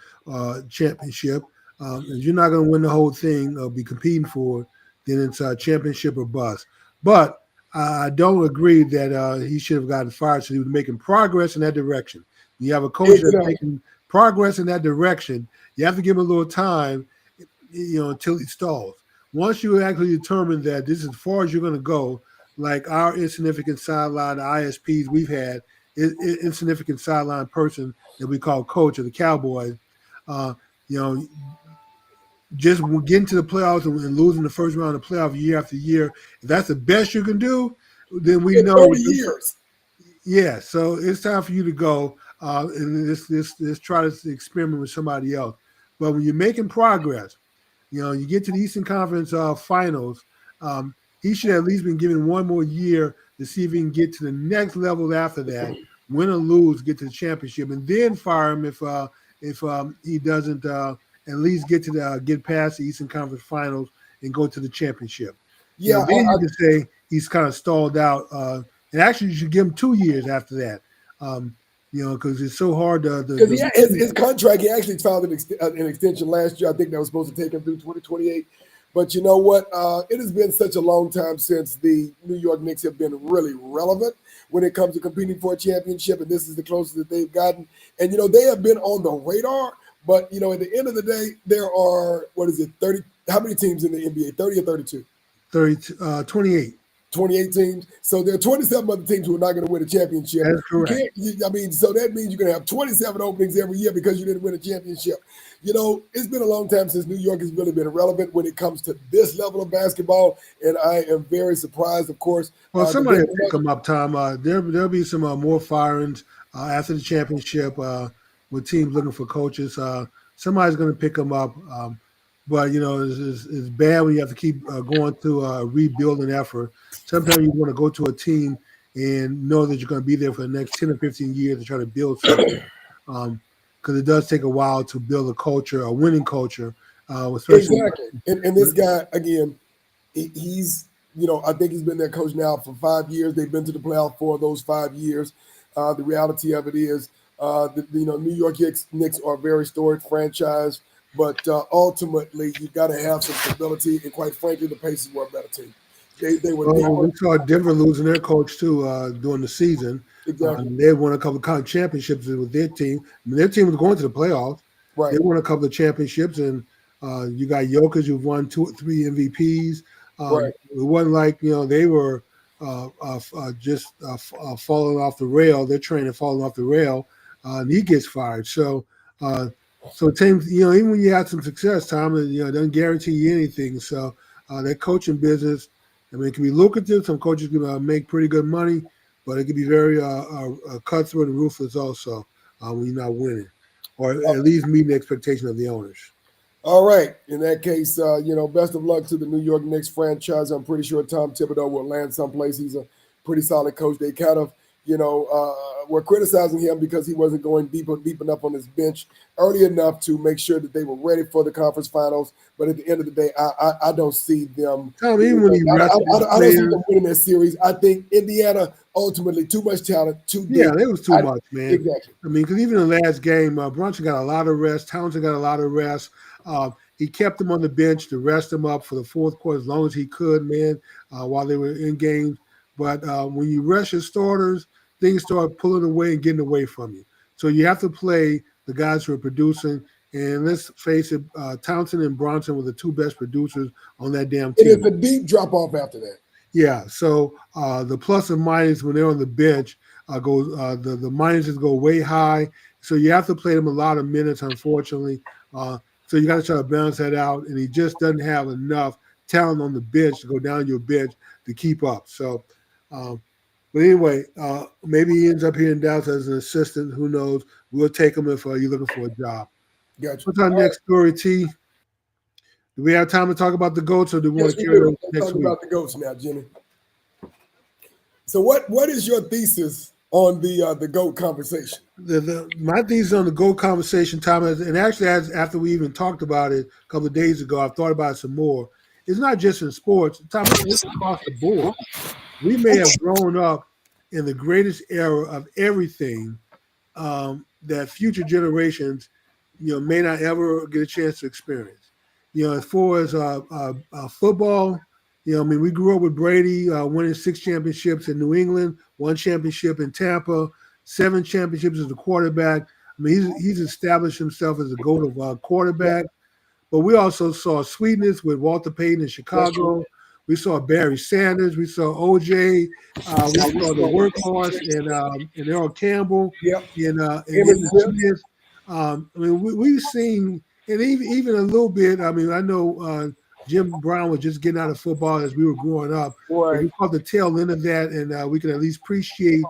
championship. If you're not going to win the whole thing or be competing for it, then it's a championship or bust. But I don't agree that he should have gotten fired, so he was making progress in that direction. You have a coach that's making progress in that direction. You have to give him a little time, until he stalls. Once you actually determine that this is as far as you're going to go, like our insignificant sideline, the ISPs we've had, insignificant sideline person that we call coach of the Cowboys, just getting to the playoffs and losing the first round of the playoff year after year, if that's the best you can do, then we know 30 years. Yeah, so it's time for you to go and let's try to experiment with somebody else. But when you're making progress, you get to the Eastern Conference Finals, he should at least been given one more year to see if he can get to the next level after that, win or lose, get to the championship, and then fire him if he doesn't at least get past the Eastern Conference Finals and go to the championship. Yeah, then you can say he's kind of stalled out. And actually, you should give him 2 years after that. Because it's so hard to. Because his contract, he actually filed an extension last year. I think that was supposed to take him through 2028. But you know what? It has been such a long time since the New York Knicks have been really relevant when it comes to competing for a championship, and this is the closest that they've gotten. And, they have been on the radar, but, at the end of the day, there are, 30? How many teams in the NBA, 30 or 32? 28. 28 teams. So there are 27 other teams who are not going to win a championship. That's correct. So that means you're going to have 27 openings every year because you didn't win a championship. It's been a long time since New York has really been relevant when it comes to this level of basketball, and I am very surprised, of course. Well, somebody will pick them up, Tom. There'll be some more firings after the championship with teams looking for coaches. Somebody's going to pick them up. But, it's bad when you have to keep going through a rebuilding effort. Sometimes you want to go to a team and know that you're going to be there for the next 10 or 15 years to try to build something. Because it does take a while to build a culture, a winning culture. Exactly. And this guy, again, he's, I think he's been their coach now for 5 years. They've been to the playoff for those 5 years. The reality of it is, New York Knicks are a very storied franchise. But ultimately, you got to have some stability, and quite frankly, the Pacers were a better team. They were. We saw Denver losing their coach too during the season. Exactly. They won a couple of championships with their team. Their team was going to the playoffs. Right. They won a couple of championships, and you got Jokic who've won 2 or 3 MVPs. Right. It wasn't like they were just falling off the rail. Their trainer falling off the rail, and he gets fired. So teams, even when you have some success, Tom, it doesn't guarantee you anything. So that coaching business, it can be lucrative. Some coaches can make pretty good money, but it can be very cutthroat and ruthless also when you're not winning, or at least meeting the expectation of the owners. All right. In that case, best of luck to the New York Knicks franchise. I'm pretty sure Tom Thibodeaux will land someplace. He's a pretty solid coach. They kind of, were criticizing him because he wasn't going deep enough on his bench early enough to make sure that they were ready for the conference finals. But at the end of the day, I don't see them. Tom, even when I don't see them winning that series. I think Indiana ultimately too much talent, too deep. Yeah, it was too much, man. Exactly. Because even in the last game, Brunson got a lot of rest. Townsend got a lot of rest. He kept them on the bench to rest them up for the fourth quarter as long as he could, man, while they were in games. But when you rest your starters, things start pulling away and getting away from you. So you have to play the guys who are producing. And let's face it, Townsend and Bronson were the 2 best producers on that damn team. It is a deep drop-off after that. Yeah, so the plus and minus when they're on the bench the minuses go way high. So you have to play them a lot of minutes, unfortunately. So you got to try to balance that out. And he just doesn't have enough talent on the bench to go down your bench to keep up. So but anyway, maybe he ends up here in Dallas as an assistant. Who knows? We'll take him if you're looking for a job. Gotcha. What's our next story, T? Do we have time to talk about the GOATs, or do we want to carry it over next talk week? About the GOATs now, Jimmy. So what is your thesis on the GOAT conversation? My thesis on the GOAT conversation, Tom, and actually after we even talked about it a couple of days ago, I've thought about it some more. It's not just in sports, Tom, it's across the board. We may have grown up in the greatest era of everything that future generations, may not ever get a chance to experience. As far as football, we grew up with Brady winning 6 championships in New England, 1 championship in Tampa, 7 championships as a quarterback. I mean, he's established himself as a GOAT of quarterback. But we also saw sweetness with Walter Payton in Chicago. We saw Barry Sanders. We saw OJ. We saw the workhorse and Earl Campbell and Emmitt Smith. I mean, we've seen, and even a little bit. I mean, I know Jim Brown was just getting out of football as we were growing up. Right. We caught the tail end of that, and we can at least appreciate.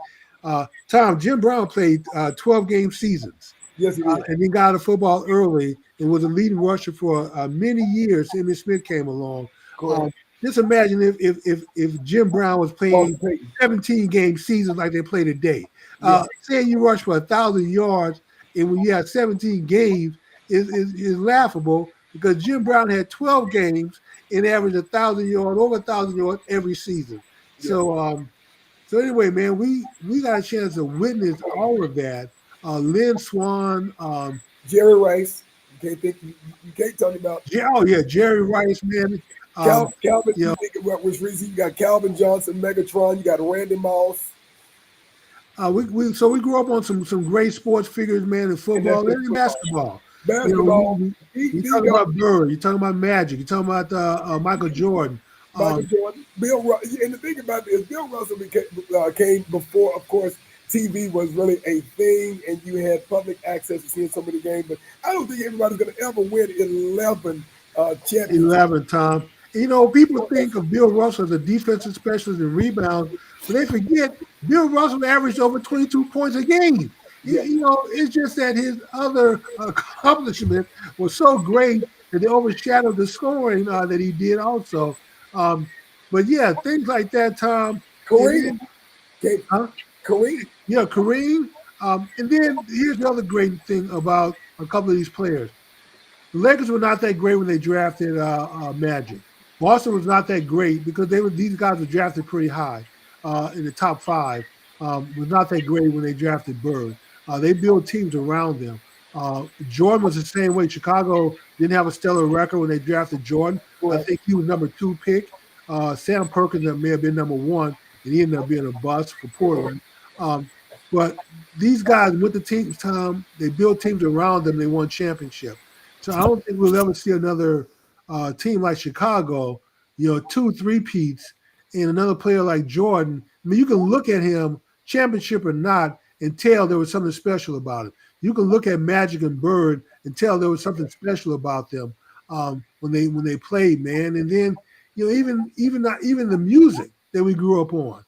Tom, Jim Brown played 12-game seasons. Yes, he did. And he got out of football early and was a leading rusher for many years. Emmitt Smith came along. Just imagine if Jim Brown was playing 17-game seasons like they play today. Saying you rush for 1,000 yards and when you have 17 games is laughable because Jim Brown had 12 games and averaged 1,000 yards, over 1,000 yards every season. So anyway, man, we got a chance to witness all of that. Lynn Swann, Jerry Rice. You can't talk about. Jerry Rice, man. Calvin, you think of Rutgers Reese. You got Calvin Johnson, Megatron. You got Randy Moss. We grew up on some great sports figures, man, in football and in basketball. You talking about Bird. You talking about Magic. You talking about Michael Jordan. Bill Russell. And the thing about it is, Bill Russell came before, of course, TV was really a thing, and you had public access to seeing so many games. But I don't think everybody's going to ever win 11 championships. 11, Tom. You know, people think of Bill Russell as a defensive specialist and rebound, but they forget Bill Russell averaged over 22 points a game. You know, it's just that his other accomplishment was so great that they overshadowed the scoring that he did also. But yeah, things like that, Tom. Kareem. Kareem. Yeah, Kareem. And then here's the other great thing about a couple of these players. The Lakers were not that great when they drafted Magic. Boston was not that great because these guys were drafted pretty high in the top 5. Was not that great when they drafted Bird. They built teams around them. Jordan was the same way. Chicago didn't have a stellar record when they drafted Jordan. Right. I think he was number 2 pick. Sam Perkins may have been number 1, and he ended up being a bust for Portland. But these guys with the teams, Tom, they built teams around them. They won championship. So I don't think we'll ever see another team like Chicago, 2 3-peats, and another player like Jordan. I mean, you can look at him, championship or not, and tell there was something special about him. You can look at Magic and Bird and tell there was something special about them when they played, man. And then, even the music that we grew up on.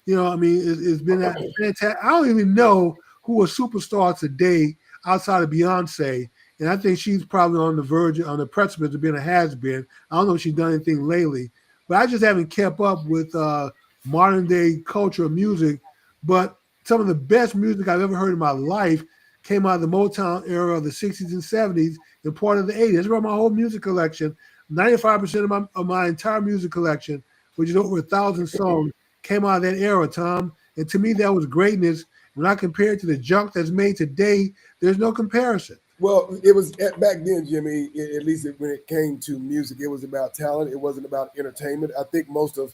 I mean, it's been fantastic. I don't even know who a superstar today outside of Beyonce, and I think she's probably on the precipice of being a has-been. I don't know if she's done anything lately, but I just haven't kept up with modern-day culture of music. But some of the best music I've ever heard in my life came out of the Motown era of the 60s and 70s and part of the 80s. That's where my whole music collection, 95% of my entire music collection, which is over 1,000 songs, came out of that era, Tom. And to me, that was greatness. When I compare it to the junk that's made today, there's no comparison. Well, it was back then, Jimmy, at least when it came to music, it was about talent. It wasn't about entertainment. I think most of,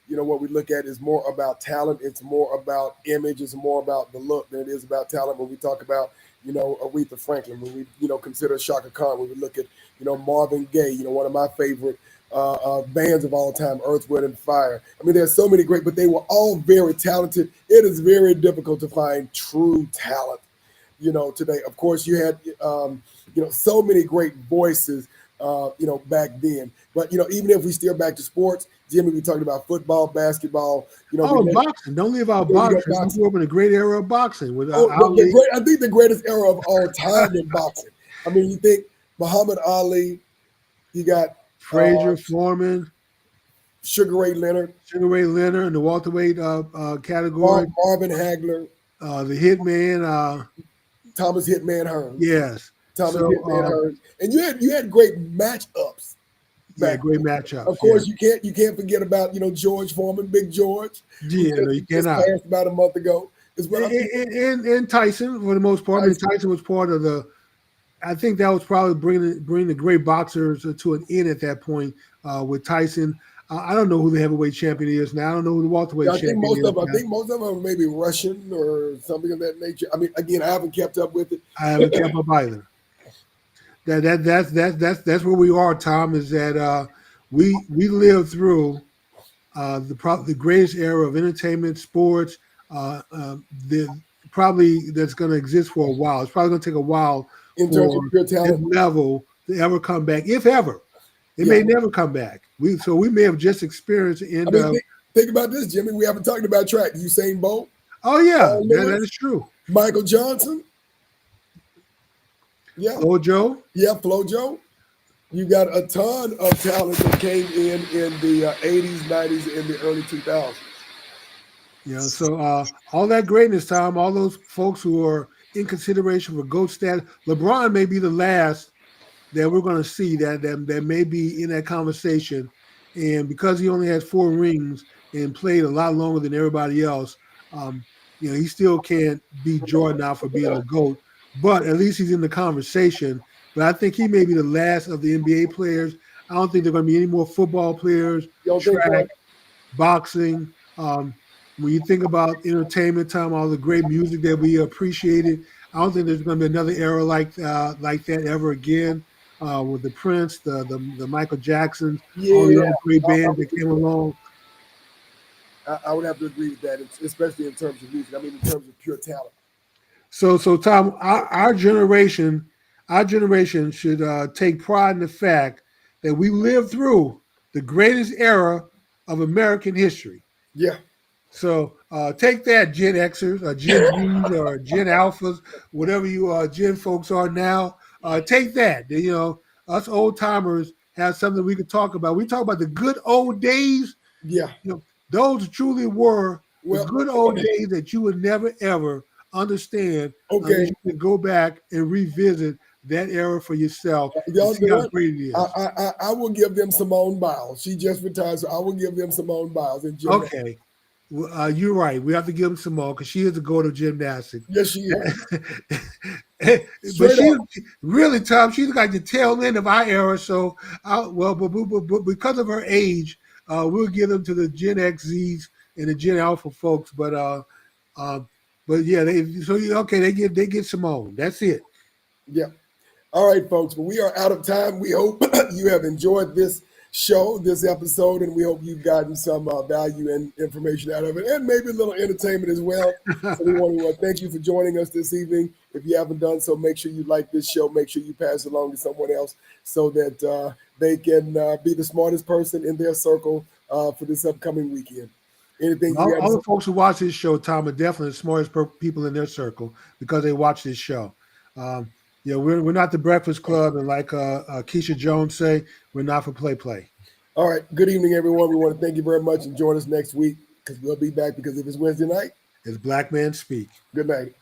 what we look at is more about talent. It's more about image. It's more about the look than it is about talent. When we talk about, Aretha Franklin, when we, consider Shaka Khan, when we look at, Marvin Gaye, one of my favorite bands of all time, Earth, Wind, and Fire. I mean, there's so many great, but they were all very talented. It is very difficult to find true talent, today. Of course, you had, so many great voices, back then. But, even if we steer back to sports, Jimmy, we talked about football, basketball. Boxing. Don't leave out boxing. We grew up in a great era of boxing. I think the greatest era of all time in boxing. I mean, you think Muhammad Ali, you got Frazier, Foreman, Sugar Ray Leonard in the welterweight category. Marvin Hagler, the Hitman, Thomas Hitman Hearns. Yes, Thomas Hitman Hearns, and you had great matchups. Yeah, great matchups. Of course, you can't forget about George Foreman, Big George. Yeah, no, you cannot. Just passed about a month ago. And Tyson, for the most part. Tyson was part of the. I think that was probably bringing the great boxers to an end at that point with Tyson. I don't know who the heavyweight champion is now. I don't know who the welterweight Yeah, I think champion most is of them, I now. think most of them are maybe Russian or something of that nature. I mean, again, I haven't kept up with it. I haven't kept up either. That's where we are, Tom. Is that we lived through the greatest era of entertainment, sports. Probably that's going to exist for a while. It's probably going to take a while In terms of for pure this talent. level to ever come back, if ever. It Yeah. may never come back. We may have just experienced the end of. Think about this, Jimmy. We haven't talked about track. Usain Bolt. Oh yeah, Lewis, that is true. Michael Johnson. Yeah. Flojo. Yeah, Flojo. You got a ton of talent that came in the 80s, 90s, and the early 2000s. You know, so all that greatness, Tom, all those folks who are in consideration for GOAT status. LeBron may be the last that we're going to see that may be in that conversation. And because he only has 4 rings and played a lot longer than everybody else, you know, he still can't beat Jordan out for being the GOAT. But at least he's in the conversation. But I think he may be the last of the NBA players. I don't think there are going to be any more football players, track, boxing. When you think about entertainment, Tom, all the great music that we appreciated, I don't think there's going to be another era like that ever again. With the Prince, the Michael Jacksons, all the other great bands that came along. I would have to agree with that, especially in terms of music. I mean, in terms of pure talent. So Tom, our generation should take pride in the fact that we lived through the greatest era of American history. Yeah. So take that, Gen Xers, or Gen Zs, or Gen Alphas, whatever you Gen folks are now. Take that. You know, us old timers have something we could talk about. We talk about the good old days. Yeah. You know, those truly were the good old days that you would never ever understand unless you could go back and revisit that era for yourself. See how great it is. I will give them Simone Biles. She just retired, so I will give them Simone Biles. Okay. You're right. We have to give him some more because she is the goat of gymnastics. Yes, she is. But she really, Tom, she's like the tail end of our era. So, but because of her age, we'll give them to the Gen XZs and the Gen Alpha folks. But yeah, they get Simone. That's it. Yeah. All right, folks. But we are out of time. We hope you have enjoyed this show, this episode, and we hope you've gotten some value and information out of it, and maybe a little entertainment as well. So we want to thank you for joining us this evening. If you haven't done so, make sure you like this show. Make sure you pass it along to someone else so that they can be the smartest person in their circle for this upcoming weekend. Anything? All the folks who watch this show, Tom, are definitely the smartest people in their circle because they watch this show. Yeah, we're not the Breakfast Club, and like Keisha Jones say, we're not for play. All right. Good evening, everyone. We want to thank you very much and join us next week because we'll be back because if it's Wednesday night, it's Black Man Speak. Good night.